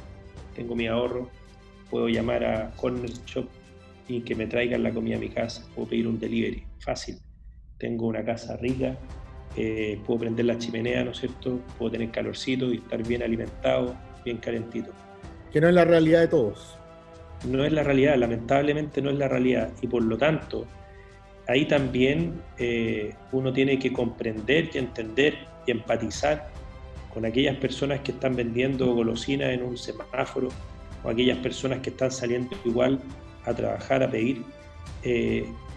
tengo mi ahorro, puedo llamar a Corner Shop y que me traigan la comida a mi casa, puedo pedir un delivery, fácil. Tengo una casa rica, puedo prender la chimenea, ¿no es cierto? Puedo tener calorcito y estar bien alimentado, bien calentito. Que no es la realidad de todos. No es la realidad, lamentablemente no es la realidad, y por lo tanto, ahí también uno tiene que comprender y entender y empatizar con aquellas personas que están vendiendo golosinas en un semáforo, o aquellas personas que están saliendo igual a trabajar, a pedir,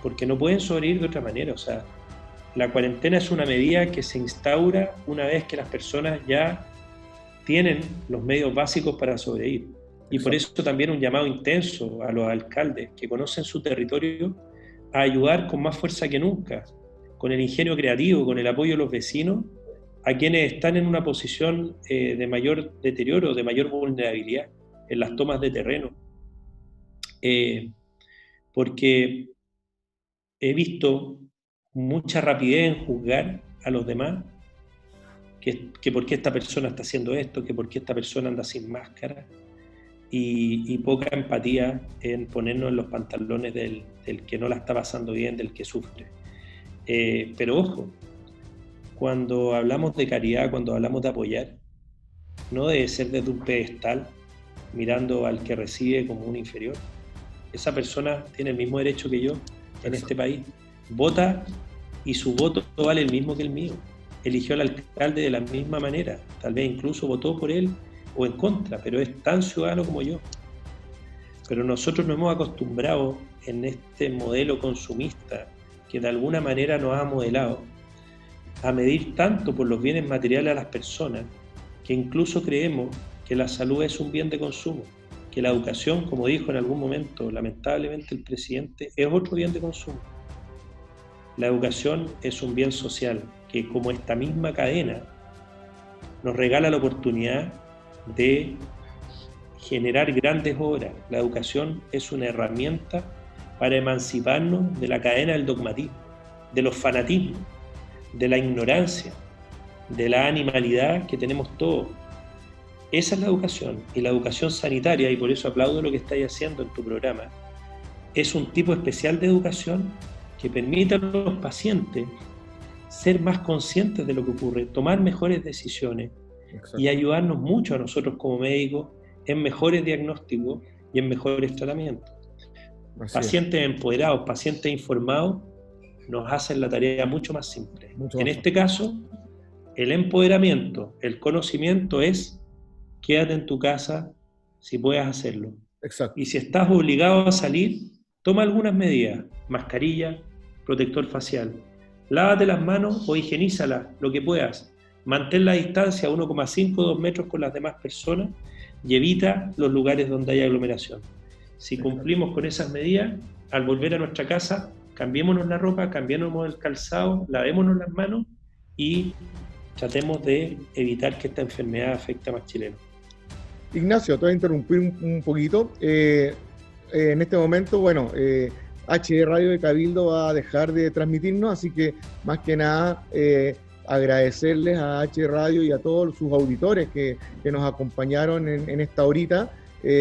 porque no pueden sobrevivir de otra manera. O sea, la cuarentena es una medida que se instaura una vez que las personas ya tienen los medios básicos para sobrevivir. Y por eso también un llamado intenso a los alcaldes que conocen su territorio a ayudar con más fuerza que nunca, con el ingenio creativo, con el apoyo de los vecinos, a quienes están en una posición de mayor deterioro, de mayor vulnerabilidad en las tomas de terreno. Porque he visto mucha rapidez en juzgar a los demás, que por qué esta persona está haciendo esto, que por qué esta persona anda sin máscara, y poca empatía en ponernos en los pantalones del que no la está pasando bien, del que sufre. Pero ojo, cuando hablamos de caridad, cuando hablamos de apoyar, no debe ser desde un pedestal, mirando al que recibe como un inferior. Esa persona tiene el mismo derecho que yo en este país. Vota y su voto vale el mismo que el mío. Eligió al alcalde de la misma manera, tal vez incluso votó por él o en contra, pero es tan ciudadano como yo. Pero nosotros nos hemos acostumbrado en este modelo consumista que de alguna manera nos ha modelado a medir tanto por los bienes materiales a las personas que incluso creemos que la salud es un bien de consumo, que la educación, como dijo en algún momento lamentablemente el presidente, es otro bien de consumo. La educación es un bien social que, como esta misma cadena, nos regala la oportunidad de generar grandes obras. La educación es una herramienta para emanciparnos de la cadena del dogmatismo, de los fanatismos, de la ignorancia, de la animalidad que tenemos todos. Esa es la educación, y la educación sanitaria, y por eso aplaudo lo que estáis haciendo en tu programa, es un tipo especial de educación que permite a los pacientes ser más conscientes de lo que ocurre, tomar mejores decisiones. Exacto. Y ayudarnos mucho a nosotros como médicos en mejores diagnósticos y en mejores tratamientos. Pacientes empoderados, pacientes informados, nos hacen la tarea mucho más simple. En este caso, el empoderamiento, el conocimiento es: quédate en tu casa si puedes hacerlo. Exacto. Y si estás obligado a salir, toma algunas medidas: mascarilla, protector facial, lávate las manos o higienízalas, lo que puedas. Mantén la distancia a 1,5 o 2 metros con las demás personas y evita los lugares donde hay aglomeración. Si cumplimos con esas medidas, al volver a nuestra casa, cambiémonos la ropa, cambiémonos el calzado, lavémonos las manos y tratemos de evitar que esta enfermedad afecte a más chilenos. Ignacio, te voy a interrumpir un poquito. En este momento, bueno, HD Radio de Cabildo va a dejar de transmitirnos, así que más que nada agradecerles a HD Radio y a todos sus auditores que nos acompañaron en esta horita.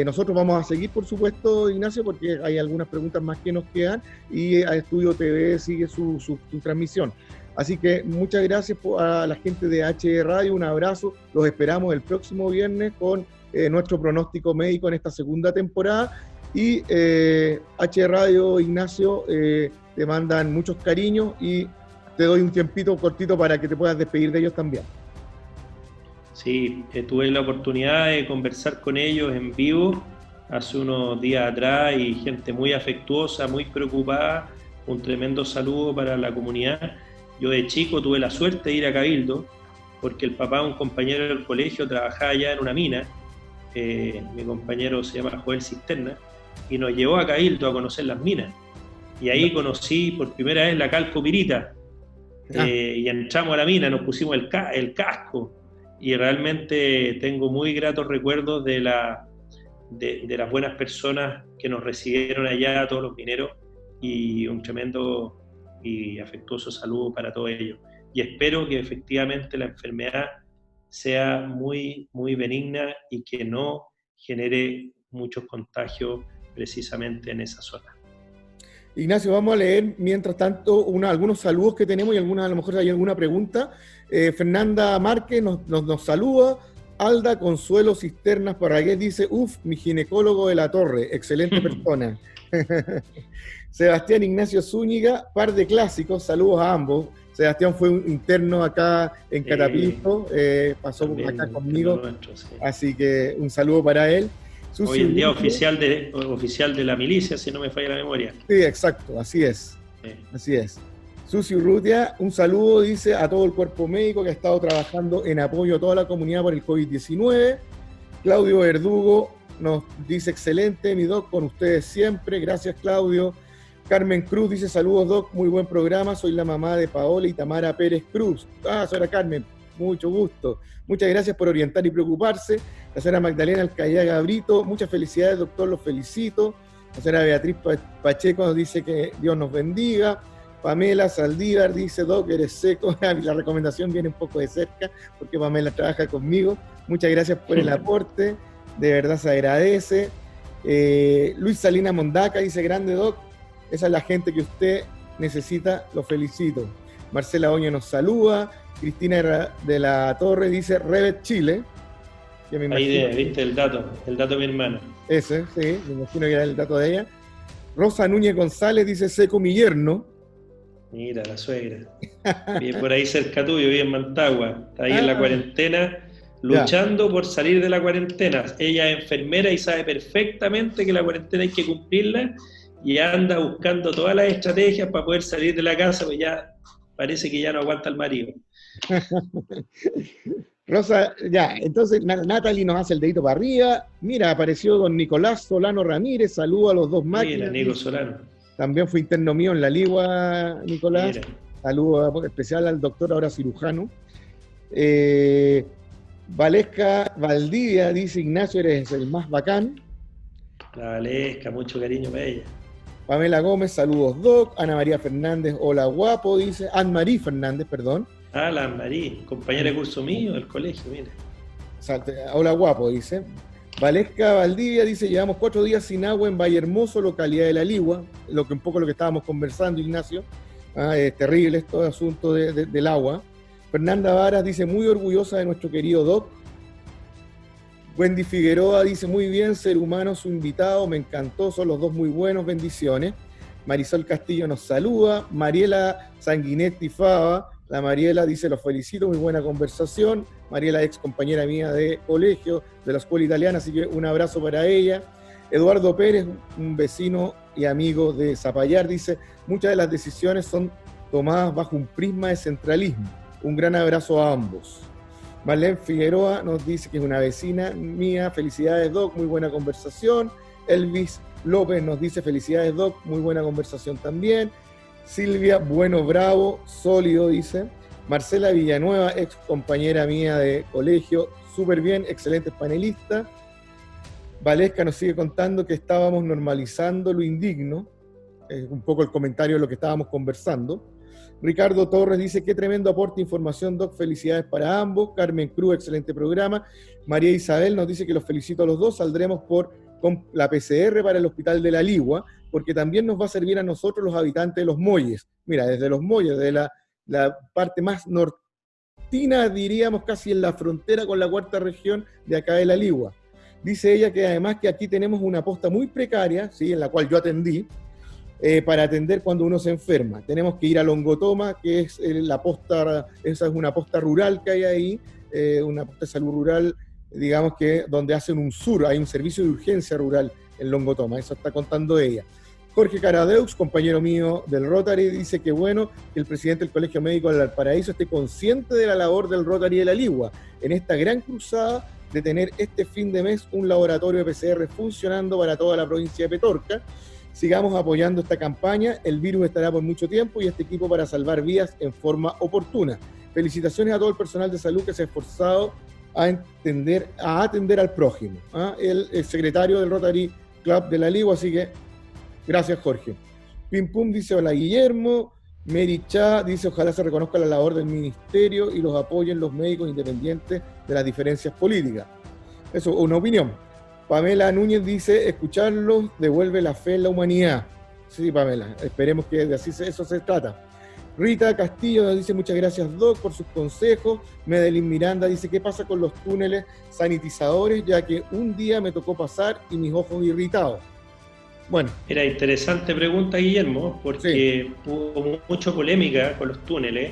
Nosotros vamos a seguir, por supuesto, Ignacio, porque hay algunas preguntas más que nos quedan, y a Estudio TV sigue su transmisión. Así que muchas gracias a la gente de HD Radio, un abrazo, los esperamos el próximo viernes con nuestro pronóstico médico en esta segunda temporada, y HD Radio, Ignacio, te mandan muchos cariños y te doy un tiempito cortito para que te puedas despedir de ellos también. Sí, tuve la oportunidad de conversar con ellos en vivo hace unos días atrás y gente muy afectuosa, muy preocupada. Un tremendo saludo para la comunidad. Yo de chico tuve la suerte de ir a Cabildo porque el papá de un compañero del colegio trabajaba allá en una mina. Mi compañero se llama Joel Cisterna y nos llevó a Cabildo a conocer las minas. Y ahí conocí por primera vez la calcopirita. Y entramos a la mina, nos pusimos el casco y realmente tengo muy gratos recuerdos de las buenas personas que nos recibieron allá, a todos los mineros, y un tremendo y afectuoso saludo para todos ellos. Y espero que efectivamente la enfermedad sea muy, muy benigna y que no genere muchos contagios precisamente en esa zona. Ignacio, vamos a leer mientras tanto algunos saludos que tenemos y a lo mejor hay alguna pregunta. Fernanda Márquez nos saluda. Alda Consuelo Cisternas Parragués dice, mi ginecólogo de la Torre, excelente persona. Sebastián Ignacio Zúñiga, par de clásicos, saludos a ambos. Sebastián fue un interno acá en Catapinto, pasó también acá conmigo, así que un saludo para él. Susi Hoy en día oficial de la milicia, si no me falla la memoria. Sí, exacto, así es. Así es. Susi Urrutia, un saludo, dice, a todo el cuerpo médico que ha estado trabajando en apoyo a toda la comunidad por el COVID-19. Claudio Verdugo nos dice, excelente, mi doc, con ustedes siempre. Gracias, Claudio. Carmen Cruz dice, saludos, doc, muy buen programa. Soy la mamá de Paola y Tamara Pérez Cruz. Señora Carmen, mucho gusto. Muchas gracias por orientar y preocuparse. La señora Magdalena Alcayá Brito, muchas felicidades, doctor, los felicito. La señora Beatriz Pacheco nos dice que Dios nos bendiga. Pamela Saldívar dice, doc, eres seco. La recomendación viene un poco de cerca porque Pamela trabaja conmigo. Muchas gracias por el aporte, de verdad se agradece. Luis Salina Mondaca dice, grande, doc, esa es la gente que usted necesita, lo felicito. Marcela Oño nos saluda. Cristina de la Torre dice, Revet Chile. Que me ahí viste el dato de mi hermana. Ese, sí, me imagino que era el dato de ella. Rosa Núñez González dice, seco mi yerno. Mira, la suegra. Vive por ahí cerca tuyo, vive en Mantagua. Está ahí en la cuarentena, luchando por salir de la cuarentena. Ella es enfermera y sabe perfectamente que la cuarentena hay que cumplirla y anda buscando todas las estrategias para poder salir de la casa, pues ya parece que ya no aguanta el marido. Rosa, entonces Natalie nos hace el dedito para arriba. Mira, apareció don Nicolás Solano Ramírez, saludo a los dos máquinas. Mira, Nico Solano. También fue interno mío en la Ligua, Nicolás. Mira. Saludo especial al doctor, ahora cirujano. Valesca Valdivia dice, Ignacio, eres el más bacán. La Valesca, mucho cariño para ella. Pamela Gómez, saludos, doc. Ana María Fernández, hola guapo, dice. Anne-Marie Fernández, perdón. La Anne-Marie, compañera de curso mío del colegio, mira. Hola guapo, dice. Valesca Valdivia dice, llevamos 4 días sin agua en Valle Hermoso, localidad de La Ligua, un poco lo que estábamos conversando, Ignacio. Es terrible esto, asunto del agua. Fernanda Varas dice, muy orgullosa de nuestro querido doc. Wendy Figueroa dice, muy bien, ser humano, su invitado, me encantó, son los dos muy buenos, bendiciones. Marisol Castillo nos saluda. Mariela Sanguinetti Fava, la Mariela dice, los felicito, muy buena conversación. Mariela, ex compañera mía de colegio, de la escuela italiana, así que un abrazo para ella. Eduardo Pérez, un vecino y amigo de Zapallar, dice, muchas de las decisiones son tomadas bajo un prisma de centralismo. Un gran abrazo a ambos. Marlene Figueroa nos dice que es una vecina mía, felicidades doc, muy buena conversación. Elvis López nos dice, felicidades doc, muy buena conversación también. Silvia Bueno Bravo, sólido, dice. Marcela Villanueva, ex compañera mía de colegio, súper bien, excelente panelista. Valesca nos sigue contando que estábamos normalizando lo indigno, un poco el comentario de lo que estábamos conversando. Ricardo Torres dice, qué tremendo aporte de información, doc, felicidades para ambos. Carmen Cruz, excelente programa. María Isabel nos dice que los felicito a los dos, saldremos con la PCR para el Hospital de la Ligua, porque también nos va a servir a nosotros los habitantes de Los Molles. Mira, desde Los Molles, de la parte más nortina, diríamos casi en la frontera con la 4ª región de acá de la Ligua. Dice ella que además que aquí tenemos una posta muy precaria, ¿sí?, en la cual yo atendí, para atender cuando uno se enferma. Tenemos que ir a Longotoma, que es la posta, esa es una posta rural que hay ahí, una posta de salud rural digamos que donde hacen un SUR, hay un servicio de urgencia rural en Longotoma, eso está contando ella. Jorge Caradeux, compañero mío del Rotary, dice que bueno que el presidente del Colegio Médico del Valparaíso esté consciente de la labor del Rotary de la Ligua en esta gran cruzada de tener este fin de mes un laboratorio de PCR funcionando para toda la provincia de Petorca. Sigamos apoyando esta campaña, el virus estará por mucho tiempo y este equipo para salvar vidas en forma oportuna. Felicitaciones a todo el personal de salud que se ha esforzado a atender al prójimo. El secretario del Rotary Club de la Ligua, así que gracias, Jorge. Pim Pum dice, hola Guillermo. Mary Cha dice, ojalá se reconozca la labor del ministerio y los apoyen los médicos independientes de las diferencias políticas. Eso, una opinión. Pamela Núñez dice, escucharlos devuelve la fe en la humanidad. Sí, Pamela, esperemos que de así eso se trata. Rita Castillo nos dice, muchas gracias, Doc, por sus consejos. Medelín Miranda dice, ¿qué pasa con los túneles sanitizadores? Ya que un día me tocó pasar y mis ojos irritados. Bueno. Era interesante pregunta, Guillermo, porque hubo mucha polémica con los túneles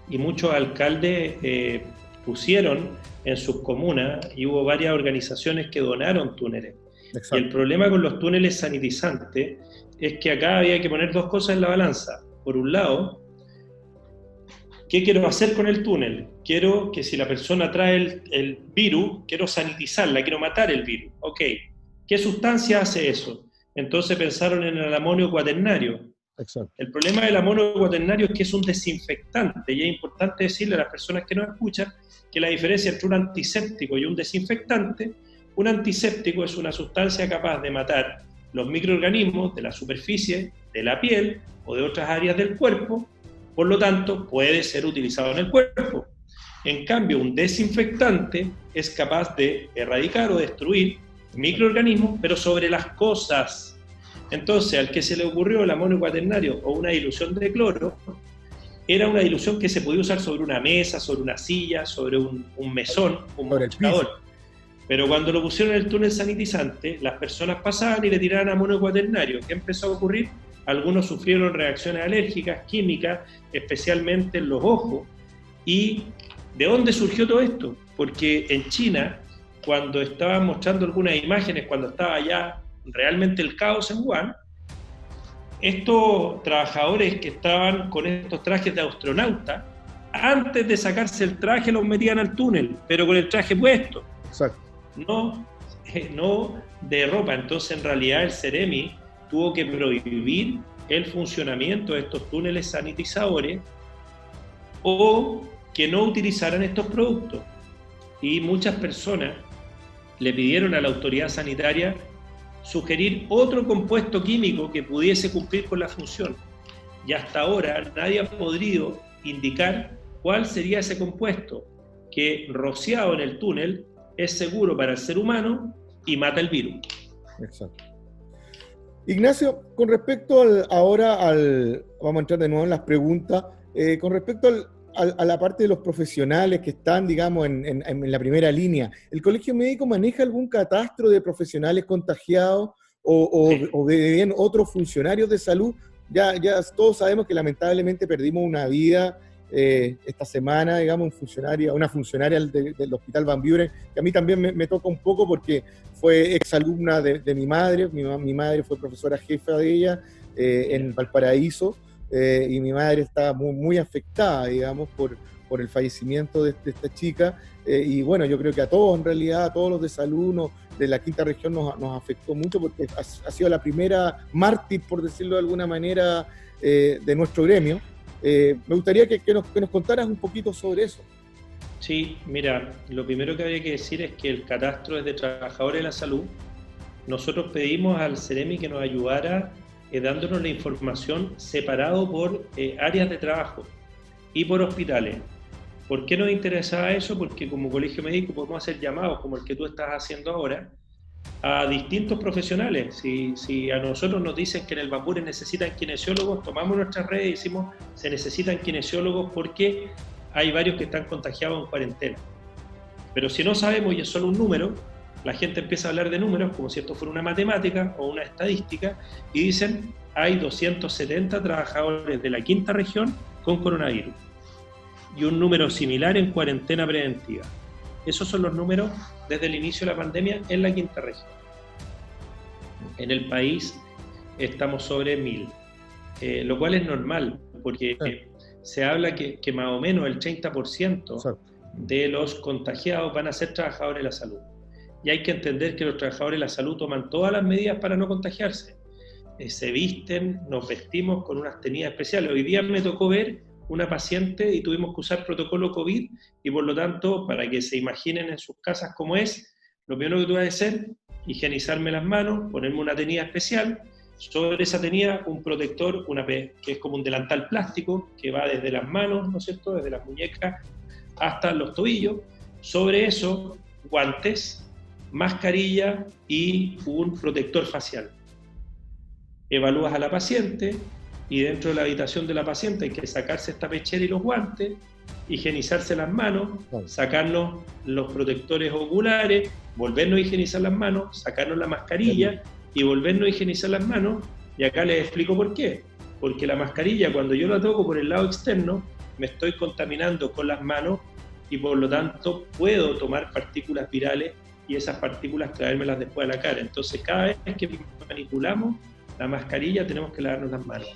y muchos alcaldes pusieron en sus comunas y hubo varias organizaciones que donaron túneles. Exacto. Y el problema con los túneles sanitizantes es que acá había que poner dos cosas en la balanza. Por un lado, ¿qué quiero hacer con el túnel? Quiero que si la persona trae el virus, quiero sanitizarla, quiero matar el virus. Ok, ¿qué sustancia hace eso? Entonces pensaron en el amonio cuaternario. Exacto. El problema del amonio cuaternario es que es un desinfectante, y es importante decirle a las personas que nos escuchan que la diferencia entre un antiséptico y un desinfectante, un antiséptico es una sustancia capaz de matar los microorganismos de la superficie, de la piel o de otras áreas del cuerpo, por lo tanto puede ser utilizado en el cuerpo. En cambio, un desinfectante es capaz de erradicar o destruir microorganismos, pero sobre las cosas. Entonces, al que se le ocurrió el amonio cuaternario o una dilución de cloro, era una dilución que se podía usar sobre una mesa, sobre una silla, sobre un mesón, un mostrador. Pero cuando lo pusieron en el túnel sanitizante, las personas pasaban y le tiraban amonio cuaternario. ¿Qué empezó a ocurrir? Algunos sufrieron reacciones alérgicas, químicas, especialmente en los ojos. ¿Y de dónde surgió todo esto? Porque en China, cuando estaban mostrando algunas imágenes, cuando estaba ya realmente el caos en Wuhan, estos trabajadores que estaban con estos trajes de astronauta, antes de sacarse el traje los metían al túnel, pero con el traje puesto. Exacto. No de ropa. Entonces, en realidad, el Ceremi tuvo que prohibir el funcionamiento de estos túneles sanitizadores o que no utilizaran estos productos. Y muchas personas le pidieron a la autoridad sanitaria sugerir otro compuesto químico que pudiese cumplir con la función. Y hasta ahora nadie ha podido indicar cuál sería ese compuesto que rociado en el túnel es seguro para el ser humano y mata el virus. Exacto. Ignacio, con respecto vamos a entrar de nuevo en las preguntas, con respecto a la parte de los profesionales que están, digamos, en la primera línea, ¿el Colegio Médico maneja algún catastro de profesionales contagiados o de bien otros funcionarios de salud? Ya todos sabemos que lamentablemente perdimos una vida esta semana, digamos, una funcionaria del Hospital Van Buren, que a mí también me toca un poco porque fue exalumna de mi madre. Mi madre fue profesora jefa de ella en Valparaíso. Y mi madre estaba muy afectada, digamos, por el fallecimiento de esta chica, y bueno, yo creo que a todos, en realidad, a todos los de salud de la quinta región nos afectó mucho, porque ha sido la primera mártir, por decirlo de alguna manera, de nuestro gremio. Me gustaría que nos contaras un poquito sobre eso. Sí, mira, lo primero que habría que decir es que el catastro es de trabajadores de la salud. Nosotros pedimos al Ceremi que nos ayudara dándonos la información separado por áreas de trabajo y por hospitales. ¿Por qué nos interesaba eso? Porque como colegio médico podemos hacer llamados como el que tú estás haciendo ahora a distintos profesionales. Si a nosotros nos dicen que en el Van Buren necesitan kinesiólogos, tomamos nuestras redes y decimos se necesitan kinesiólogos porque hay varios que están contagiados en cuarentena. Pero si no sabemos y es solo un número, la gente empieza a hablar de números como si esto fuera una matemática o una estadística y dicen hay 270 trabajadores de la quinta región con coronavirus y un número similar en cuarentena preventiva. Esos son los números desde el inicio de la pandemia en la quinta región. En el país estamos sobre 1000, lo cual es normal, porque se habla que más o menos el 30% de los contagiados van a ser trabajadores de la salud. Y hay que entender que los trabajadores de la salud toman todas las medidas para no contagiarse. Se visten, nos vestimos con unas tenidas especiales. Hoy día me tocó ver una paciente y tuvimos que usar protocolo COVID, y por lo tanto, para que se imaginen en sus casas cómo es, lo primero que tuve que hacer, higienizarme las manos, ponerme una tenida especial, sobre esa tenida un protector, que es como un delantal plástico, que va desde las manos, ¿no es cierto?, desde las muñecas hasta los tobillos. Sobre eso, guantes, mascarilla y un protector facial. Evalúas a la paciente y dentro de la habitación de la paciente hay que sacarse esta pechera y los guantes, higienizarse las manos, sacarnos los protectores oculares, volvernos a higienizar las manos, sacarnos la mascarilla y volvernos a higienizar las manos. Y acá les explico por qué. Porque la mascarilla, cuando yo la toco por el lado externo, me estoy contaminando con las manos y por lo tanto puedo tomar partículas virales y esas partículas traérmelas después a la cara. Entonces cada vez que manipulamos la mascarilla tenemos que lavarnos las manos.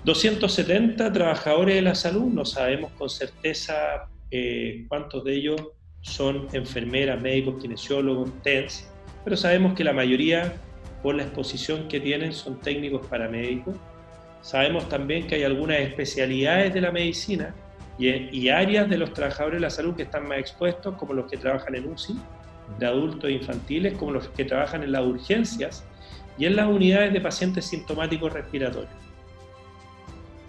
270 trabajadores de la salud, no sabemos con certeza cuántos de ellos son enfermeras, médicos, kinesiólogos, TENS, pero sabemos que la mayoría, por la exposición que tienen, son técnicos paramédicos. Sabemos también que hay algunas especialidades de la medicina y áreas de los trabajadores de la salud que están más expuestos, como los que trabajan en UCI, de adultos e infantiles, como los que trabajan en las urgencias y en las unidades de pacientes sintomáticos respiratorios.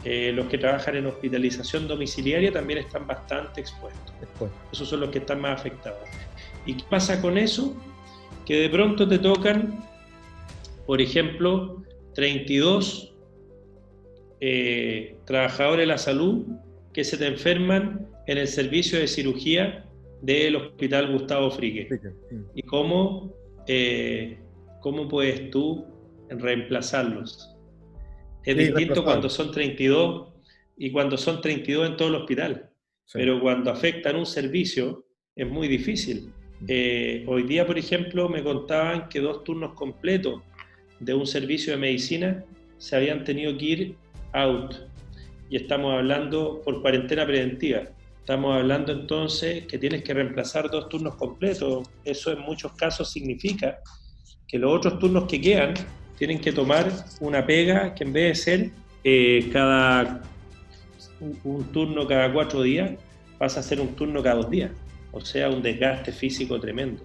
Los que trabajan en hospitalización domiciliaria también están bastante expuestos. Esos son los que están más afectados. ¿Y qué pasa con eso? Que de pronto te tocan, por ejemplo, 32 trabajadores de la salud que se te enferman en el servicio de cirugía del Hospital Gustavo Fricke. ¿Y cómo puedes tú reemplazarlos? Es distinto cuando son 32 y cuando son 32 en todo el hospital. Pero cuando afectan un servicio es muy difícil. Hoy día, por ejemplo, me contaban que 2 turnos completos de un servicio de medicina se habían tenido que ir out. Y estamos hablando por cuarentena preventiva. Estamos hablando entonces que tienes que reemplazar 2 turnos completos. Eso en muchos casos significa que los otros turnos que quedan tienen que tomar una pega que en vez de ser un turno cada 4 días, pasa a ser un turno cada 2 días. O sea, un desgaste físico tremendo.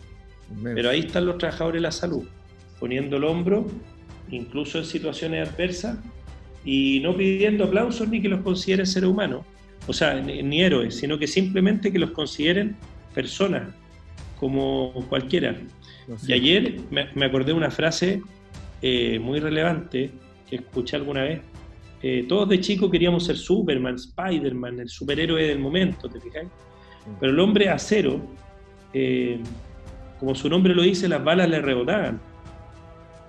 Pero ahí están los trabajadores de la salud, poniendo el hombro, incluso en situaciones adversas, y no pidiendo aplausos ni que los consideren seres humanos, o sea, ni héroes, sino que simplemente que los consideren personas, como cualquiera. Y ayer me acordé de una frase muy relevante que escuché alguna vez. Todos de chicos queríamos ser Superman, Spider-Man, el superhéroe del momento, ¿te fijáis? Pero el hombre acero, como su nombre lo dice, las balas le rebotaban.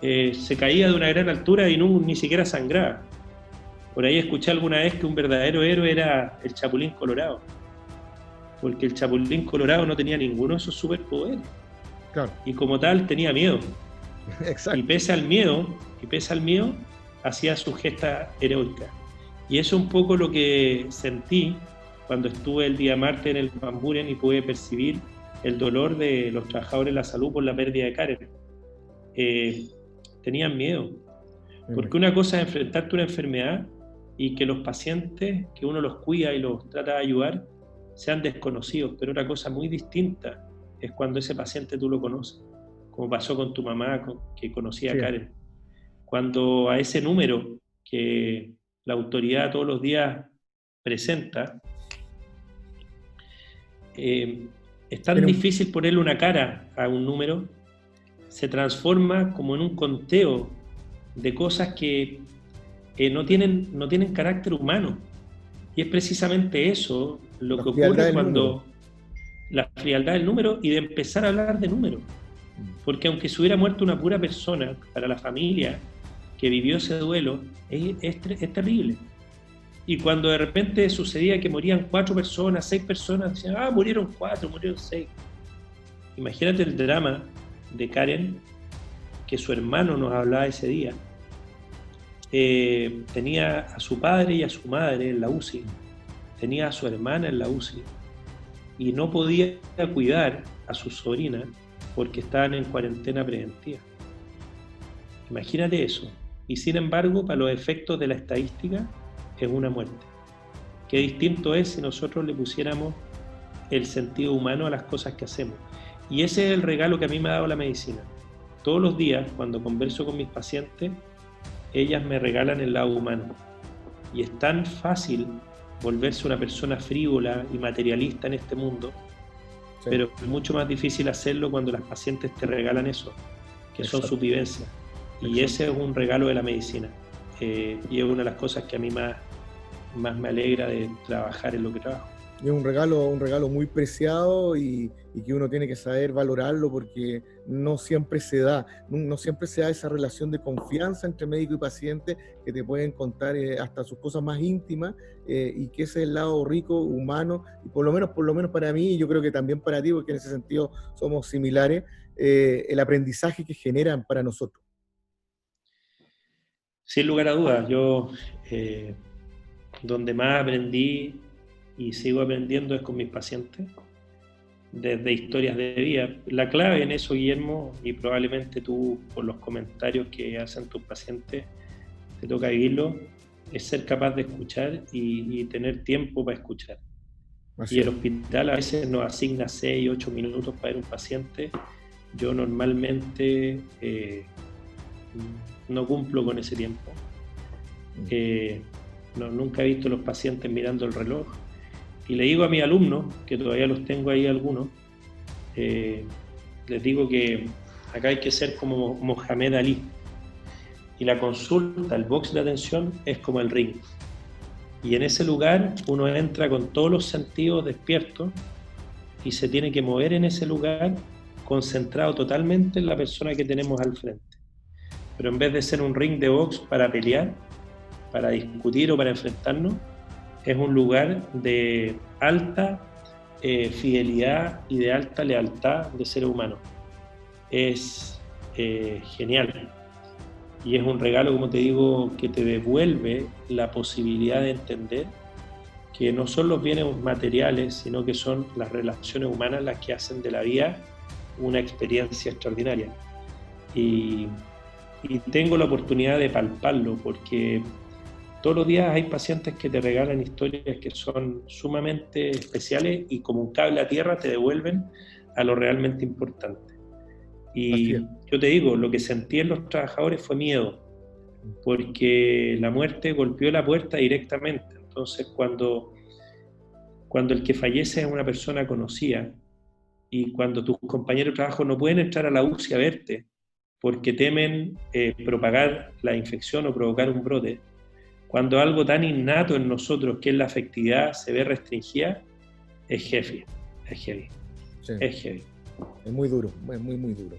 Se caía de una gran altura y ni siquiera sangraba. Por ahí escuché alguna vez que un verdadero héroe era el Chapulín Colorado, porque el Chapulín Colorado no tenía ninguno de esos superpoderes. Claro. Y como tal tenía miedo. Exacto. Y pese al miedo, hacía su gesta heroica. Y eso es un poco lo que sentí cuando estuve el día martes en el Van Buren y pude percibir el dolor de los trabajadores de la salud por la pérdida de Karen. Tenían miedo. Porque una cosa es enfrentarte a una enfermedad y que los pacientes, que uno los cuida y los trata de ayudar, sean desconocidos. Pero otra cosa muy distinta es cuando ese paciente tú lo conoces, como pasó con tu mamá, que conocía a Karen. Cuando a ese número que la autoridad todos los días presenta, es tan difícil ponerle una cara a un número, se transforma como en un conteo de cosas que no tienen carácter humano. Y es precisamente eso lo que ocurre cuando la frialdad del número y de empezar a hablar de números. Porque aunque se hubiera muerto una pura persona, para la familia que vivió ese duelo, es terrible. Y cuando de repente sucedía que morían 4 personas, 6 personas, decían, murieron 4, murieron 6. Imagínate el drama de Karen, que su hermano nos hablaba ese día. Tenía a su padre y a su madre en la UCI, tenía a su hermana en la UCI, y no podía cuidar a su sobrina porque estaban en cuarentena preventiva. Imagínate eso. Y sin embargo, para los efectos de la estadística, es una muerte. Qué distinto es si nosotros le pusiéramos el sentido humano a las cosas que hacemos. Y ese es el regalo que a mí me ha dado la medicina. Todos los días, cuando converso con mis pacientes, ellas me regalan el lado humano. Y es tan fácil volverse una persona frívola y materialista en este mundo, sí, pero es mucho más difícil hacerlo cuando las pacientes te regalan eso, que exacto, son sus vivencias. Y exacto, ese es un regalo de la medicina. Y es una de las cosas que a mí más me alegra de trabajar en lo que trabajo. Es un regalo muy preciado y que uno tiene que saber valorarlo, porque no siempre se da esa relación de confianza entre médico y paciente, que te pueden contar hasta sus cosas más íntimas, y que ese es el lado rico, humano, y por lo menos para mí, y yo creo que también para ti, porque en ese sentido somos similares, el aprendizaje que generan para nosotros. Sin lugar a dudas, yo donde más aprendí y sigo aprendiendo es con mis pacientes, desde historias de vida. La clave en eso, Guillermo, y probablemente tú, por los comentarios que hacen tus pacientes, te toca vivirlo, es ser capaz de escuchar y tener tiempo para escuchar. Así. Y el hospital a veces nos asigna 6, 8 minutos para ver un paciente. Yo normalmente no cumplo con ese tiempo. Nunca he visto a los pacientes mirando el reloj. Y le digo a mis alumnos, que todavía los tengo ahí algunos, les digo que acá hay que ser como Mohamed Ali. Y la consulta, el box de atención, es como el ring. Y en ese lugar uno entra con todos los sentidos despiertos y se tiene que mover en ese lugar concentrado totalmente en la persona que tenemos al frente. Pero en vez de ser un ring de box para pelear, para discutir o para enfrentarnos, es un lugar de alta fidelidad y de alta lealtad de seres humanos. Es genial. Y es un regalo, como te digo, que te devuelve la posibilidad de entender que no son los bienes materiales, sino que son las relaciones humanas las que hacen de la vida una experiencia extraordinaria. Y tengo la oportunidad de palparlo, porque todos los días hay pacientes que te regalan historias que son sumamente especiales y como un cable a tierra te devuelven a lo realmente importante. Y yo te digo, lo que sentí en los trabajadores fue miedo, porque la muerte golpeó la puerta directamente. Entonces, cuando el que fallece es una persona conocida y cuando tus compañeros de trabajo no pueden entrar a la UCI a verte porque temen propagar la infección o provocar un brote, cuando algo tan innato en nosotros, que es la afectividad, se ve restringida, es heavy. Sí. Es heavy. Es muy duro, es muy duro.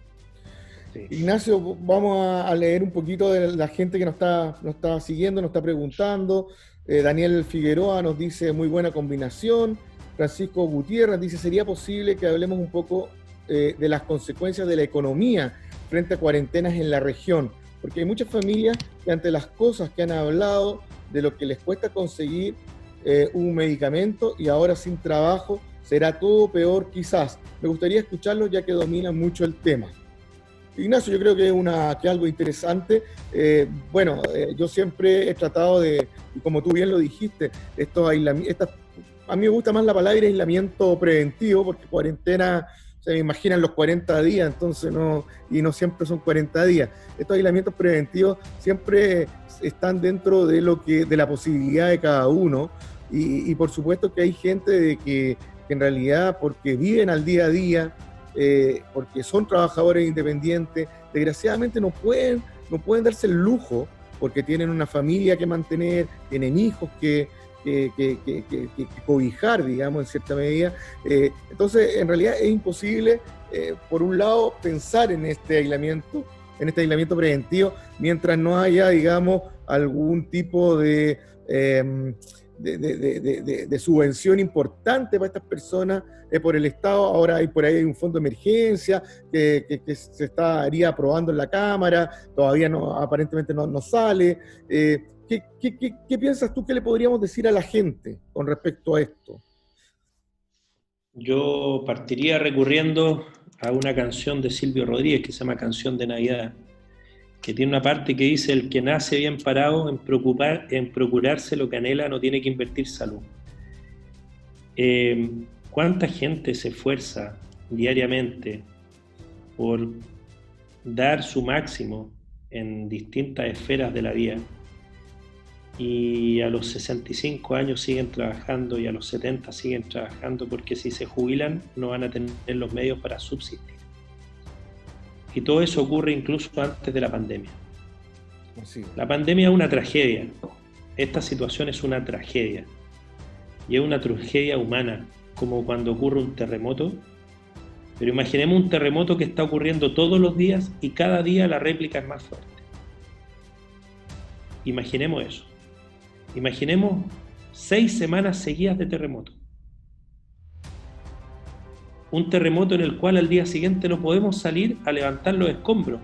Sí. Ignacio, vamos a leer un poquito de la gente que nos está siguiendo, nos está preguntando. Daniel Figueroa nos dice, muy buena combinación. Francisco Gutiérrez dice, ¿sería posible que hablemos un poco de las consecuencias de la economía frente a cuarentenas en la región? Porque hay muchas familias que ante las cosas que han hablado, de lo que les cuesta conseguir un medicamento y ahora sin trabajo, será todo peor quizás. Me gustaría escucharlos ya que dominan mucho el tema. Ignacio, yo creo que es algo interesante. Yo siempre he tratado de, y como tú bien lo dijiste, a mí me gusta más la palabra aislamiento preventivo, porque cuarentena, se me imaginan los 40 días, entonces no siempre son 40 días. Estos aislamientos preventivos siempre están dentro de la posibilidad de cada uno, y por supuesto que hay gente que en realidad, porque viven al día a día, porque son trabajadores independientes, desgraciadamente no pueden darse el lujo, porque tienen una familia que mantener, tienen hijos que cobijar, digamos, en cierta medida. Entonces, en realidad es imposible, por un lado, pensar en este aislamiento preventivo, mientras no haya, digamos, algún tipo de de subvención importante para estas personas por el Estado. Ahora por ahí hay un fondo de emergencia que se estaría aprobando en la Cámara, todavía aparentemente no sale. ¿Qué piensas tú que le podríamos decir a la gente con respecto a esto? Yo partiría recurriendo a una canción de Silvio Rodríguez que se llama Canción de Navidad, que tiene una parte que dice: el que nace bien parado en procurarse lo que anhela no tiene que invertir salud. ¿Cuánta gente se esfuerza diariamente por dar su máximo en distintas esferas de la vida, y a los 65 años siguen trabajando y a los 70 siguen trabajando, porque si se jubilan no van a tener los medios para subsistir? Y todo eso ocurre incluso antes de la pandemia. Sí. La pandemia es una tragedia. Esta situación es una tragedia. Y es una tragedia humana, como cuando ocurre un terremoto. Pero imaginemos un terremoto que está ocurriendo todos los días y cada día la réplica es más fuerte. Imaginemos eso. Imaginemos 6 semanas seguidas de terremoto. Un terremoto en el cual al día siguiente no podemos salir a levantar los escombros,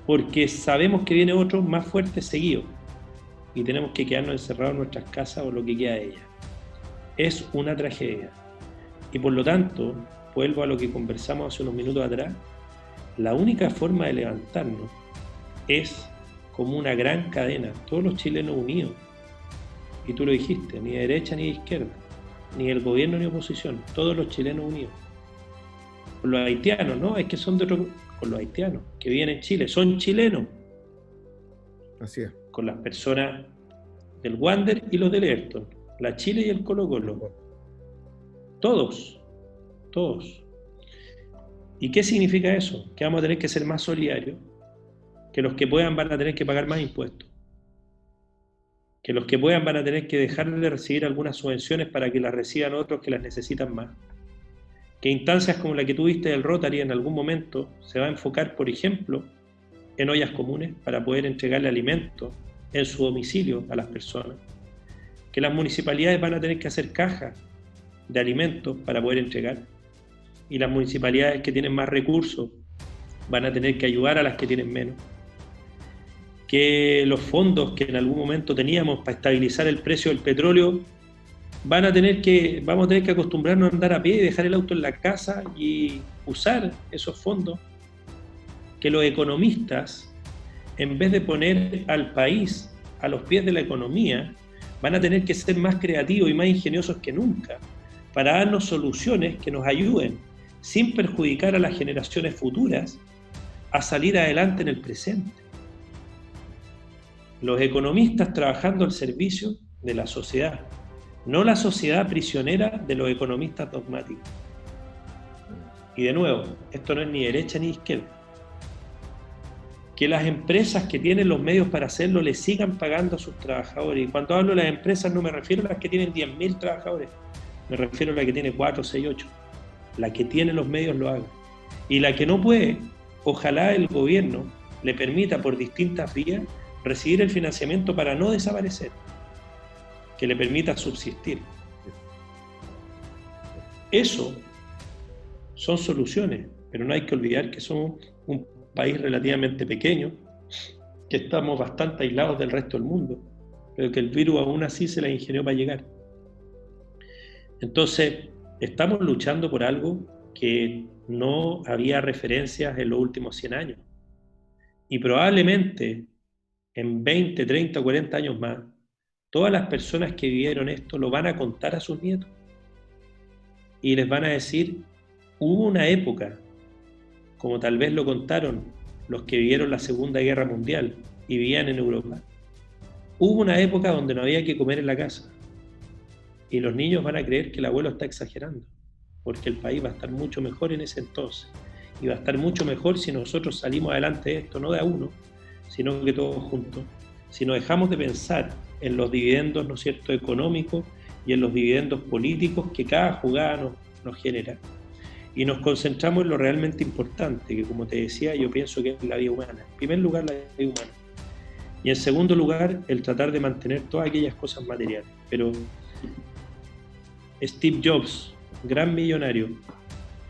porque sabemos que viene otro más fuerte seguido y tenemos que quedarnos encerrados en nuestras casas o lo que queda de ellas. Es una tragedia. Y por lo tanto, vuelvo a lo que conversamos hace unos minutos atrás, la única forma de levantarnos es como una gran cadena, todos los chilenos unidos. Y tú lo dijiste, ni de derecha ni de izquierda, ni el gobierno ni oposición, todos los chilenos unidos. Con los haitianos, ¿no? Es que son de otro... Con los haitianos que viven en Chile, son chilenos. Así es. Con las personas del Wander y los del Everton, la Chile y el Colo-Colo. Todos. ¿Y qué significa eso? Que vamos a tener que ser más solidarios, que los que puedan van a tener que pagar más impuestos, que los que puedan van a tener que dejar de recibir algunas subvenciones para que las reciban otros que las necesitan más, que instancias como la que tuviste del Rotary en algún momento se va a enfocar, por ejemplo, en ollas comunes para poder entregarle alimentos en su domicilio a las personas, que las municipalidades van a tener que hacer cajas de alimentos para poder entregar, y las municipalidades que tienen más recursos van a tener que ayudar a las que tienen menos, que los fondos que en algún momento teníamos para estabilizar el precio del petróleo vamos a tener que acostumbrarnos a andar a pie y dejar el auto en la casa y usar esos fondos, que los economistas, en vez de poner al país a los pies de la economía, van a tener que ser más creativos y más ingeniosos que nunca para darnos soluciones que nos ayuden, sin perjudicar a las generaciones futuras, a salir adelante en el presente. Los economistas trabajando al servicio de la sociedad, no la sociedad prisionera de los economistas dogmáticos. Y de nuevo, esto no es ni derecha ni izquierda. Que las empresas que tienen los medios para hacerlo le sigan pagando a sus trabajadores. Y cuando hablo de las empresas no me refiero a las que tienen 10.000 trabajadores, me refiero a la que tiene 4, 6, 8. La que tiene los medios lo haga. Y la que no puede, ojalá el gobierno le permita por distintas vías recibir el financiamiento para no desaparecer, que le permita subsistir. Eso son soluciones, pero no hay que olvidar que somos un país relativamente pequeño, que estamos bastante aislados del resto del mundo, pero que el virus aún así se la ingenió para llegar. Entonces, estamos luchando por algo que no había referencias en los últimos 100 años. Y probablemente en 20, 30, 40 años más, todas las personas que vivieron esto lo van a contar a sus nietos. Y les van a decir, hubo una época, como tal vez lo contaron los que vivieron la Segunda Guerra Mundial y vivían en Europa, hubo una época donde no había que comer en la casa. Y los niños van a creer que el abuelo está exagerando, porque el país va a estar mucho mejor en ese entonces. Y va a estar mucho mejor si nosotros salimos adelante de esto, no de a uno, sino que todos juntos. Si nos dejamos de pensar en los dividendos, ¿no es cierto?, económicos y en los dividendos políticos que cada jugada nos genera. Y nos concentramos en lo realmente importante, que como te decía, yo pienso que es la vida humana. En primer lugar, la vida humana. Y en segundo lugar, el tratar de mantener todas aquellas cosas materiales. pero Steve Jobs, gran millonario,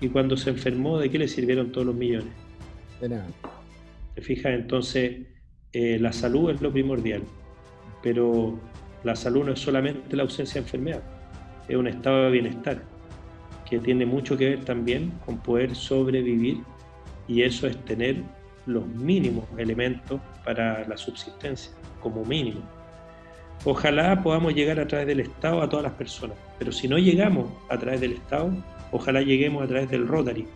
y cuando se enfermó, ¿de qué le sirvieron todos los millones? De nada. ¿Te fijas? Entonces, la salud es lo primordial, pero la salud no es solamente la ausencia de enfermedad, es un estado de bienestar que tiene mucho que ver también con poder sobrevivir, y eso es tener los mínimos elementos para la subsistencia, como mínimo. Ojalá podamos llegar a través del Estado a todas las personas, pero si no llegamos a través del Estado, ojalá lleguemos a través del Rotary,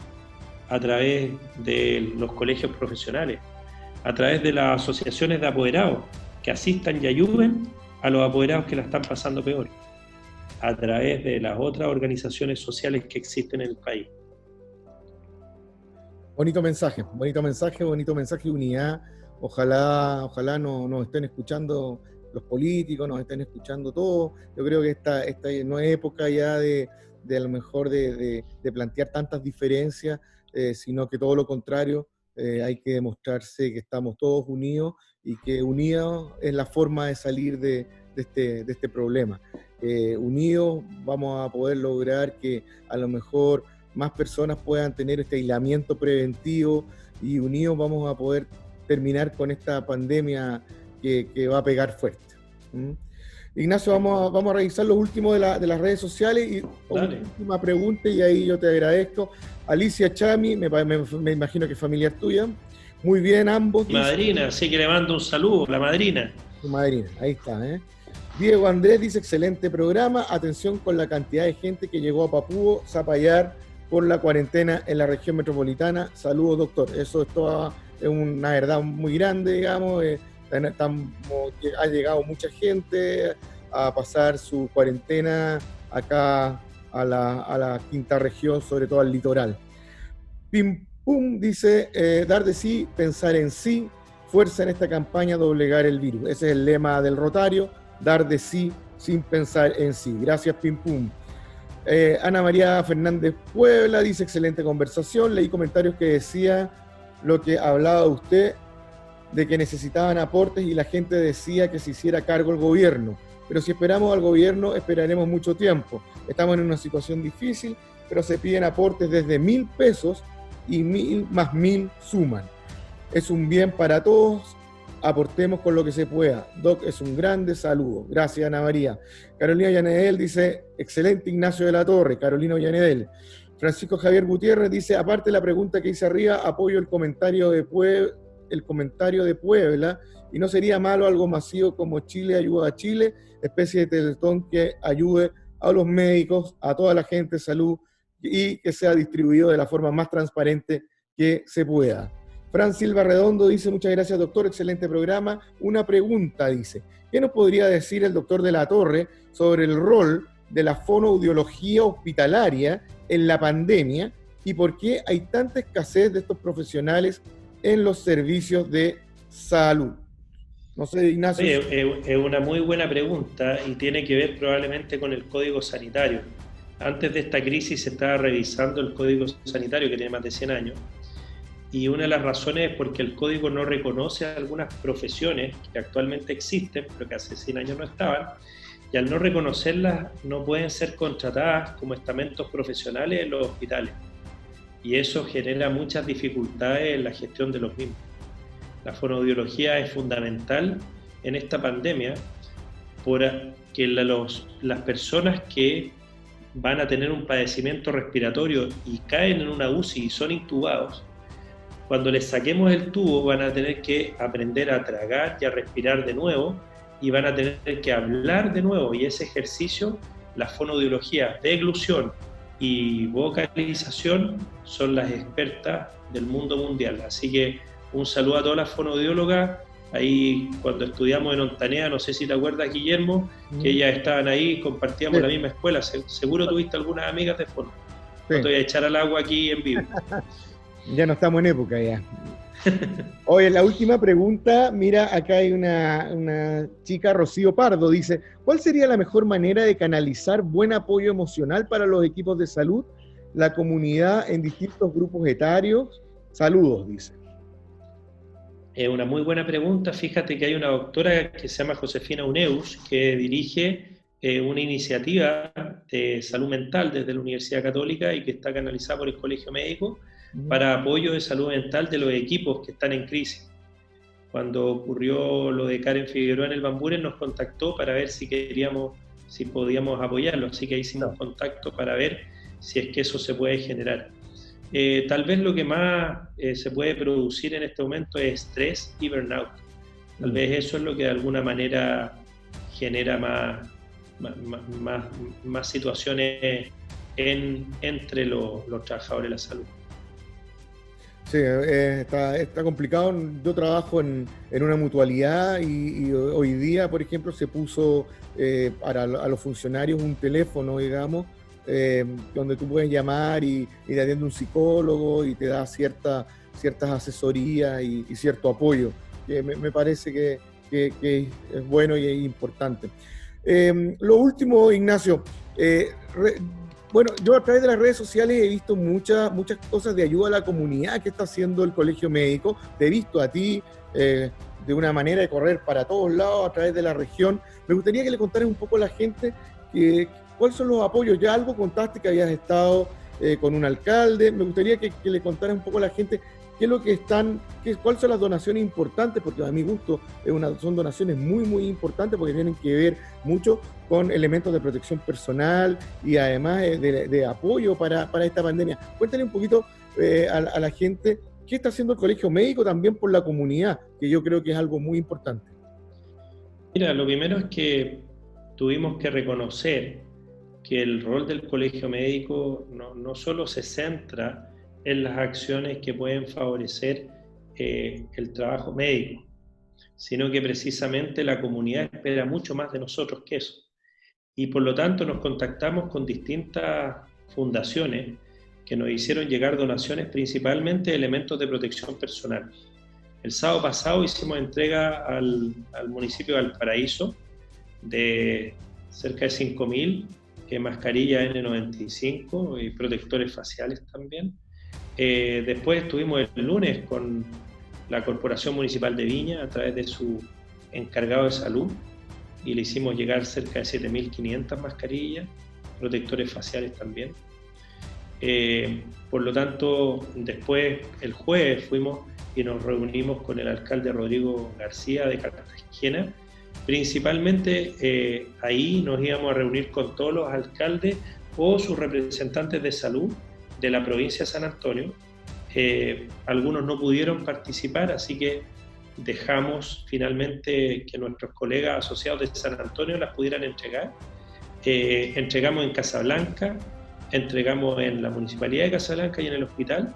a través de los colegios profesionales, a través de las asociaciones de apoderados que asistan y ayuden a los apoderados que la están pasando peor, a través de las otras organizaciones sociales que existen en el país. Bonito mensaje, bonito mensaje de unidad. Ojalá nos estén escuchando los políticos, nos estén escuchando todos. Yo creo que esta no es época ya de a lo mejor de plantear tantas diferencias, sino que todo lo contrario, hay que demostrarse que estamos todos unidos y que unidos es la forma de salir de este problema. Unidos vamos a poder lograr que a lo mejor más personas puedan tener este aislamiento preventivo, y unidos vamos a poder terminar con esta pandemia que va a pegar fuerte. Ignacio, vamos a revisar los últimos de las redes sociales y una última pregunta, y ahí yo te agradezco. Alicia Chami, me imagino que es familiar tuya. Muy bien, ambos. Madrina, así que le mando un saludo, la madrina. Tu madrina, ahí está, Diego Andrés dice, excelente programa, atención con la cantidad de gente que llegó a Papúo, Zapallar, por la cuarentena en la región metropolitana. Saludos, doctor. Eso es una verdad muy grande, digamos. Ha llegado mucha gente a pasar su cuarentena acá a la quinta región, sobre todo al litoral. Pim Pum dice, dar de sí, pensar en sí, fuerza en esta campaña, doblegar el virus. Ese es el lema del Rotario, dar de sí sin pensar en sí. Gracias, Pim Pum. Ana María Fernández Puebla dice, excelente conversación. Leí comentarios que decía lo que hablaba usted, de que necesitaban aportes y la gente decía que se hiciera cargo el gobierno. Pero si esperamos al gobierno, esperaremos mucho tiempo. Estamos en una situación difícil, pero se piden aportes desde 1.000 pesos y 1.000 más 1.000 suman. Es un bien para todos. Aportemos con lo que se pueda. Doc, es un grande saludo. Gracias, Ana María. Carolina Llanedel dice, excelente Ignacio de la Torre. Carolina Llanedel. Francisco Javier Gutiérrez dice, aparte de la pregunta que hice arriba, apoyo el comentario de Puebla, y no sería malo algo masivo como Chile ayuda a Chile, especie de teletón que ayude a los médicos, a toda la gente de salud, y que sea distribuido de la forma más transparente que se pueda. Fran Silva Redondo dice, muchas gracias, doctor, excelente programa. Una pregunta, dice, ¿qué nos podría decir el doctor de la Torre sobre el rol de la fonoaudiología hospitalaria en la pandemia y por qué hay tanta escasez de estos profesionales en los servicios de salud? No sé, Ignacio. Es una muy buena pregunta y tiene que ver probablemente con el Código Sanitario. Antes de esta crisis se estaba revisando el Código Sanitario, que tiene más de 100 años, y una de las razones es porque el Código no reconoce algunas profesiones que actualmente existen, pero que hace 100 años no estaban, y al no reconocerlas no pueden ser contratadas como estamentos profesionales en los hospitales. Y eso genera muchas dificultades en la gestión de los mismos. La fonoaudiología es fundamental en esta pandemia porque las personas que van a tener un padecimiento respiratorio y caen en una UCI y son intubados, cuando les saquemos el tubo van a tener que aprender a tragar y a respirar de nuevo, y van a tener que hablar de nuevo, y ese ejercicio, la fonoaudiología de eglución y vocalización son las expertas del mundo mundial. Así que un saludo a todas las fonoaudiólogas. Ahí cuando estudiamos en Ontanea, no sé si te acuerdas, Guillermo, que ellas estaban ahí, compartíamos la misma escuela. Seguro tuviste algunas amigas de fono. No te voy a echar al agua aquí en vivo. Ya no estamos en época ya. Oye, la última pregunta, mira, acá hay una chica, Rocío Pardo, dice, ¿cuál sería la mejor manera de canalizar buen apoyo emocional para los equipos de salud, la comunidad en distintos grupos etarios? Saludos, dice. Es una muy buena pregunta. Fíjate que hay una doctora que se llama Josefina Uneus, que dirige una iniciativa de salud mental desde la Universidad Católica y que está canalizada por el Colegio Médico para apoyo de salud mental de los equipos que están en crisis. Cuando ocurrió lo de Karen Figueroa en el Bamburen, nos contactó para ver si podíamos apoyarlo, así que hicimos contacto para ver si es que eso se puede generar. Tal vez lo que más se puede producir en este momento es estrés y burnout. Tal vez eso es lo que de alguna manera genera más situaciones entre los trabajadores de la salud. Sí, está complicado. Yo trabajo en una mutualidad y hoy día, por ejemplo, se puso a los funcionarios un teléfono, digamos, donde tú puedes llamar y te atiende un psicólogo y te da ciertas asesorías y cierto apoyo, que me parece que es bueno y es importante. Lo último, Ignacio, bueno, yo a través de las redes sociales he visto muchas cosas de ayuda a la comunidad que está haciendo el Colegio Médico. Te he visto a ti de una manera de correr para todos lados a través de la región. Me gustaría que le contaras un poco a la gente cuáles son los apoyos. Ya algo contaste que habías estado con un alcalde. Me gustaría que le contaras un poco a la gente qué es lo que cuáles son las donaciones importantes, porque a mi gusto son donaciones muy, muy importantes porque tienen que ver mucho con elementos de protección personal y además de apoyo para esta pandemia. Cuéntale un poquito a la gente qué está haciendo el Colegio Médico también por la comunidad, que yo creo que es algo muy importante. Mira, lo primero es que tuvimos que reconocer que el rol del Colegio Médico no solo se centra en las acciones que pueden favorecer el trabajo médico, sino que precisamente la comunidad espera mucho más de nosotros que eso. Y por lo tanto nos contactamos con distintas fundaciones que nos hicieron llegar donaciones, principalmente de elementos de protección personal. El sábado pasado hicimos entrega al municipio de Valparaíso de cerca de 5.000 mascarillas N95 y protectores faciales también. Después estuvimos el lunes con la Corporación Municipal de Viña a través de su encargado de salud y le hicimos llegar cerca de 7.500 mascarillas, protectores faciales también. Por lo tanto, después el jueves fuimos y nos reunimos con el alcalde Rodrigo García de Cartagena. Principalmente ahí nos íbamos a reunir con todos los alcaldes o sus representantes de salud de la provincia de San Antonio. Algunos no pudieron participar, así que dejamos finalmente que nuestros colegas asociados de San Antonio las pudieran entregar. Entregamos en Casablanca, entregamos en la Municipalidad de Casablanca y en el hospital.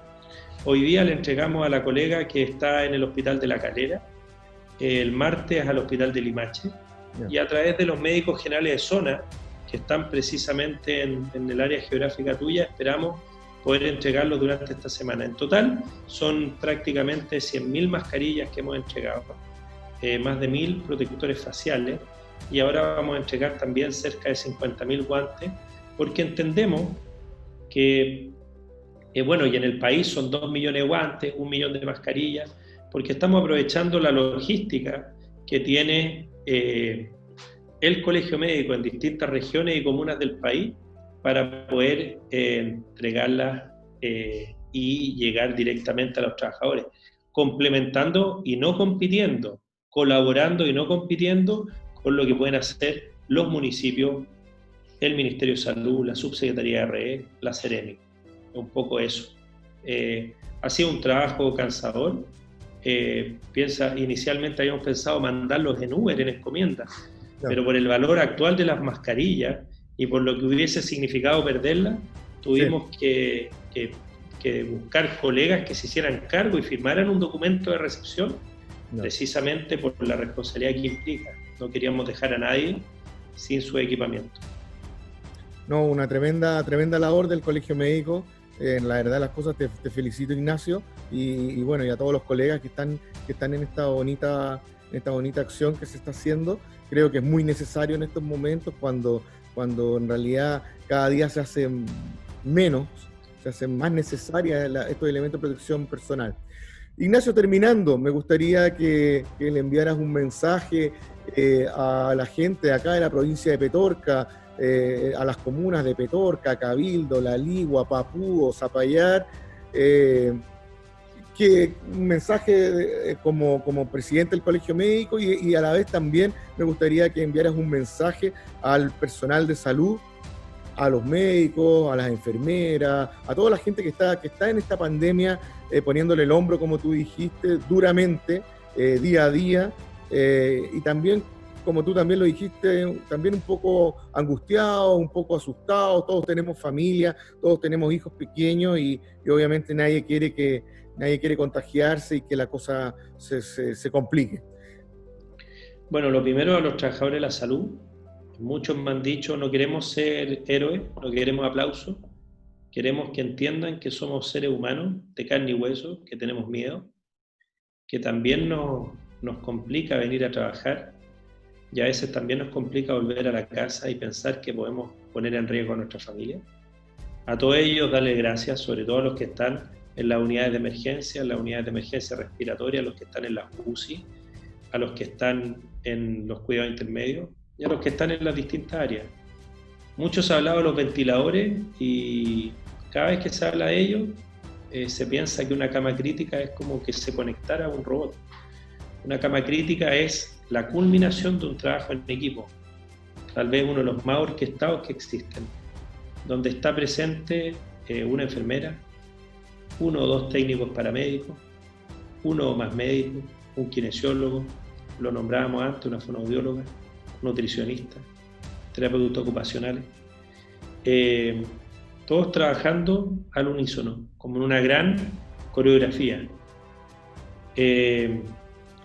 Hoy día le entregamos a la colega que está en el Hospital de La Calera, el martes al Hospital de Limache, y a través de los médicos generales de zona, que están precisamente en el área geográfica tuya, esperamos poder entregarlo durante esta semana. En total son prácticamente 100.000 mascarillas que hemos entregado, más de 1.000 protectores faciales, y ahora vamos a entregar también cerca de 50.000 guantes, porque entendemos que, bueno, y en el país son 2 millones de guantes, 1 millón de mascarillas, porque estamos aprovechando la logística que tiene el Colegio Médico en distintas regiones y comunas del país para poder entregarlas y llegar directamente a los trabajadores, complementando y no compitiendo, colaborando y no compitiendo con lo que pueden hacer los municipios, el Ministerio de Salud, la Subsecretaría de RE, la Seremi. Un poco eso. Ha sido un trabajo cansador. Inicialmente habíamos pensado mandarlos en Uber, en encomienda, pero por el valor actual de las mascarillas y por lo que hubiese significado perderlas, tuvimos que buscar colegas que se hicieran cargo y firmaran un documento de recepción, precisamente por la responsabilidad que implica. No queríamos dejar a nadie sin su equipamiento. No, una tremenda labor del Colegio Médico. La verdad, las cosas, te felicito, Ignacio, y bueno, y a todos los colegas que están en esta bonita acción que se está haciendo. Creo que es muy necesario en estos momentos cuando en realidad cada día se hacen menos, se hacen más necesarias estos elementos de protección personal. Ignacio, terminando, me gustaría que le enviaras un mensaje a la gente de acá de la provincia de Petorca, a las comunas de Petorca, Cabildo, La Ligua, Papúo, Zapallar, que un mensaje como presidente del Colegio Médico y a la vez también me gustaría que enviaras un mensaje al personal de salud, a los médicos, a las enfermeras, a toda la gente que está en esta pandemia poniéndole el hombro, como tú dijiste, duramente, día a día, y también, como tú también lo dijiste, también un poco angustiados, un poco asustados. Todos tenemos familia, todos tenemos hijos pequeños y obviamente nadie quiere contagiarse y que la cosa se complique. Bueno, lo primero, a los trabajadores de la salud. Muchos me han dicho, no queremos ser héroes, no queremos aplausos, queremos que entiendan que somos seres humanos de carne y hueso, que tenemos miedo, que también nos complica venir a trabajar y a veces también nos complica volver a la casa y pensar que podemos poner en riesgo a nuestra familia. A todos ellos darles gracias, sobre todo a los que están en las unidades de emergencia, respiratoria, a los que están en las UCI, a los que están en los cuidados intermedios y a los que están en las distintas áreas. Muchos han hablado de los ventiladores y cada vez que se habla de ellos se piensa que una cama crítica es como que se conectara a un robot. Una cama crítica es la culminación de un trabajo en equipo, tal vez uno de los más orquestados que existen, donde está presente una enfermera, uno o dos técnicos paramédicos, uno o más médicos, un kinesiólogo, lo nombrábamos antes, una fonoaudióloga, nutricionista, terapeutas ocupacionales, todos trabajando al unísono, como en una gran coreografía.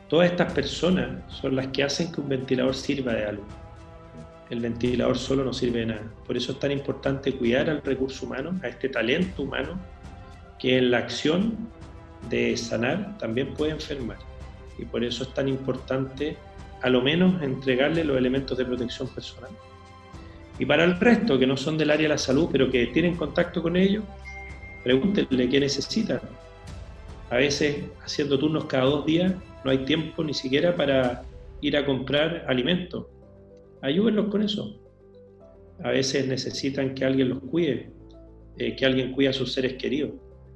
Todas estas personas son las que hacen que un ventilador sirva de algo. El ventilador solo no sirve de nada. Por eso es tan importante cuidar al recurso humano, a este talento humano, que en la acción de sanar también puede enfermar. Y por eso es tan importante, a lo menos, entregarle los elementos de protección personal. Y para el resto, que no son del área de la salud, pero que tienen contacto con ellos, pregúntenle qué necesitan. A veces, haciendo turnos cada 2 días, no hay tiempo ni siquiera para ir a comprar alimentos. Ayúdenlos con eso. A veces necesitan que alguien los cuide, que alguien cuide a sus seres queridos.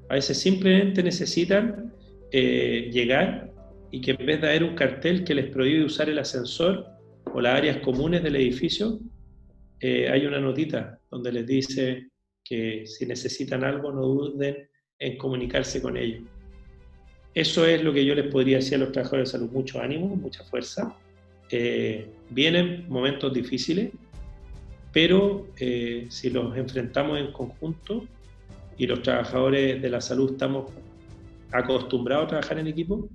A veces simplemente necesitan llegar y que en vez de haber un cartel que les prohíbe usar el ascensor o las áreas comunes del edificio, hay una notita donde les dice que si necesitan algo no duden en comunicarse con ellos. Eso es lo que yo les podría decir a los trabajadores de salud. Mucho ánimo, mucha fuerza. Vienen momentos difíciles, pero si los enfrentamos en conjunto y los trabajadores de la salud estamos acostumbrados a trabajar en equipo,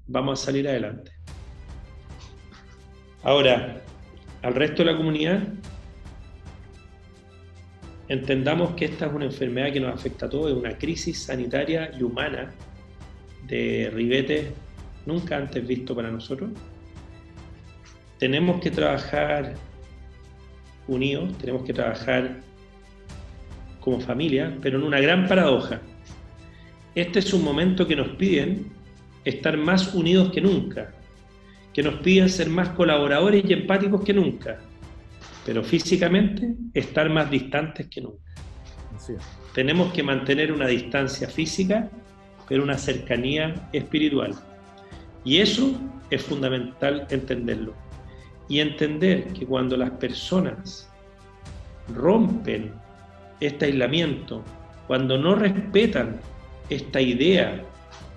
vamos a salir adelante. Ahora, al resto de la comunidad, entendamos que esta es una enfermedad que nos afecta a todos, es una crisis sanitaria y humana de ribetes nunca antes visto para nosotros. Tenemos que trabajar unidos, tenemos que trabajar como familia, pero en una gran paradoja. Este es un momento que nos piden estar más unidos que nunca, que nos piden ser más colaboradores y empáticos que nunca, pero físicamente estar más distantes que nunca. Sí. Tenemos que mantener una distancia física, pero una cercanía espiritual. Y eso es fundamental entenderlo. Y entender que cuando las personas rompen este aislamiento, cuando no respetan esta idea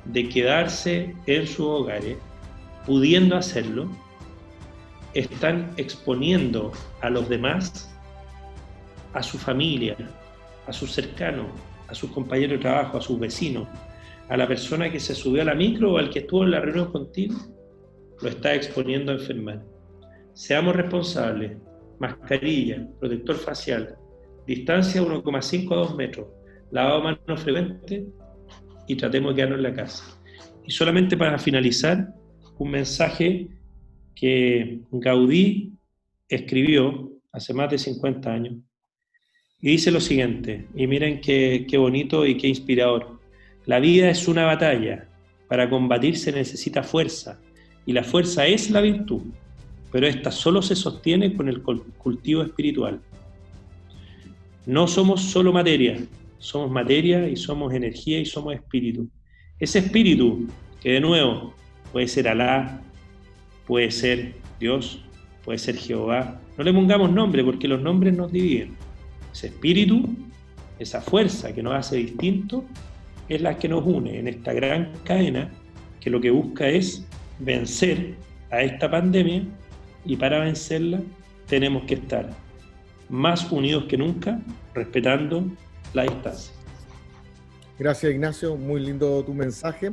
de quedarse en sus hogares, pudiendo hacerlo, están exponiendo a los demás, a su familia, a sus cercanos, a sus compañeros de trabajo, a sus vecinos, a la persona que se subió a la micro o al que estuvo en la reunión contigo, lo está exponiendo a enfermar. Seamos responsables, mascarilla, protector facial, distancia 1,5 a 2 metros, lavado de manos frecuente y tratemos de quedarnos en la casa. Y solamente para finalizar, un mensaje que Gaudí escribió hace más de 50 años y dice lo siguiente, y miren qué bonito y qué inspirador: la vida es una batalla Para combatir se necesita fuerza, y la fuerza es la virtud, pero esta solo se sostiene con el cultivo espiritual. No somos solo materia, somos materia y somos energía y somos espíritu. Ese espíritu, que de nuevo puede ser Alá, puede ser Dios, puede ser Jehová, no le pongamos nombre porque los nombres nos dividen. Ese espíritu, esa fuerza que nos hace distintos, es la que nos une en esta gran cadena que lo que busca es vencer a esta pandemia, y para vencerla tenemos que estar más unidos que nunca, respetando la distancia. Gracias, Ignacio, muy lindo tu mensaje.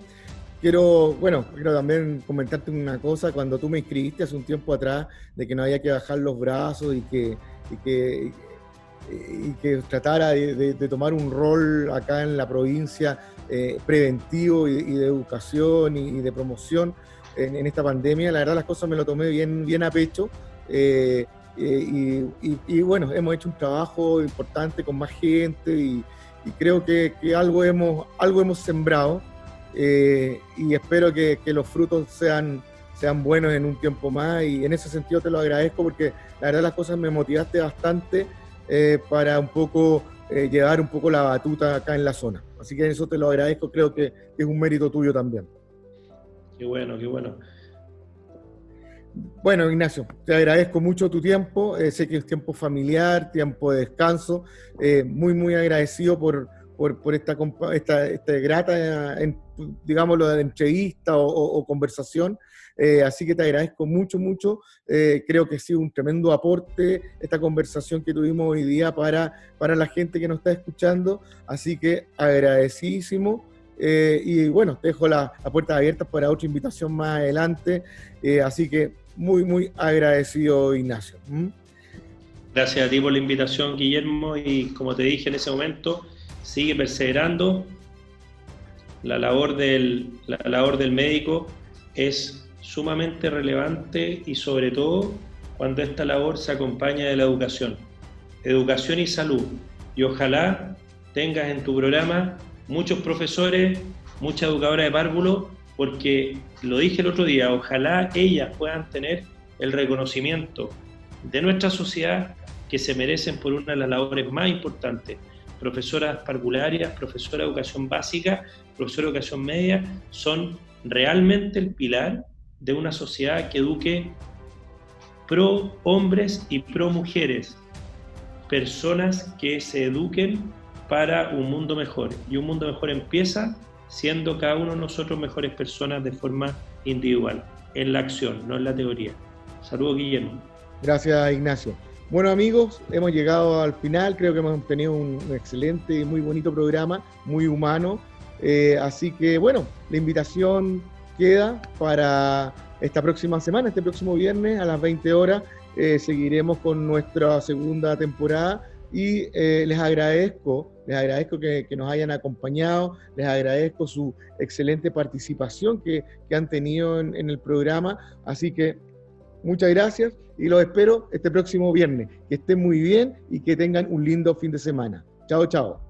Quiero también comentarte una cosa. Cuando tú me inscribiste hace un tiempo atrás de que no había que bajar los brazos y que tratara de tomar un rol acá en la provincia preventivo y de educación y de promoción en esta pandemia, la verdad las cosas me lo tomé bien a pecho. Y bueno, hemos hecho un trabajo importante con más gente y creo que algo hemos sembrado, y espero que los frutos sean buenos en un tiempo más, y en ese sentido te lo agradezco porque la verdad las cosas me motivaste bastante para un poco llevar un poco la batuta acá en la zona. Así que eso te lo agradezco, creo que es un mérito tuyo también. Qué bueno, qué bueno. Bueno, Ignacio, te agradezco mucho tu tiempo. Sé que es tiempo familiar, tiempo de descanso. Muy agradecido por esta grata, digámoslo, de entrevista o conversación. Así que te agradezco mucho. Creo que ha sido un tremendo aporte esta conversación que tuvimos hoy día para la gente que nos está escuchando. Así que agradecidísimo. Y bueno, te dejo las puertas abiertas para otra invitación más adelante. Así que muy agradecido, Ignacio. Gracias a ti por la invitación, Guillermo, y como te dije en ese momento, sigue perseverando. La labor del médico es sumamente relevante, y sobre todo cuando esta labor se acompaña de la educación y salud. Y ojalá tengas en tu programa muchos profesores, muchas educadoras de párvulos, porque lo dije el otro día, ojalá ellas puedan tener el reconocimiento de nuestra sociedad que se merecen por una de las labores más importantes. Profesoras parvularias, profesoras de educación básica, profesoras de educación media, son realmente el pilar de una sociedad que eduque pro hombres y pro mujeres, personas que se eduquen para un mundo mejor, y un mundo mejor empieza siendo cada uno de nosotros mejores personas de forma individual, en la acción, no en la teoría. Saludos, Guillermo. Gracias, Ignacio. Bueno, amigos, hemos llegado al final. Creo que hemos tenido un excelente y muy bonito programa, muy humano. Así que, bueno, la invitación queda para esta próxima semana, este próximo viernes a las 20 horas. Seguiremos con nuestra segunda temporada. Y les agradezco que nos hayan acompañado, les agradezco su excelente participación que han tenido en el programa. Así que muchas gracias y los espero este próximo viernes. Que estén muy bien y que tengan un lindo fin de semana. Chao.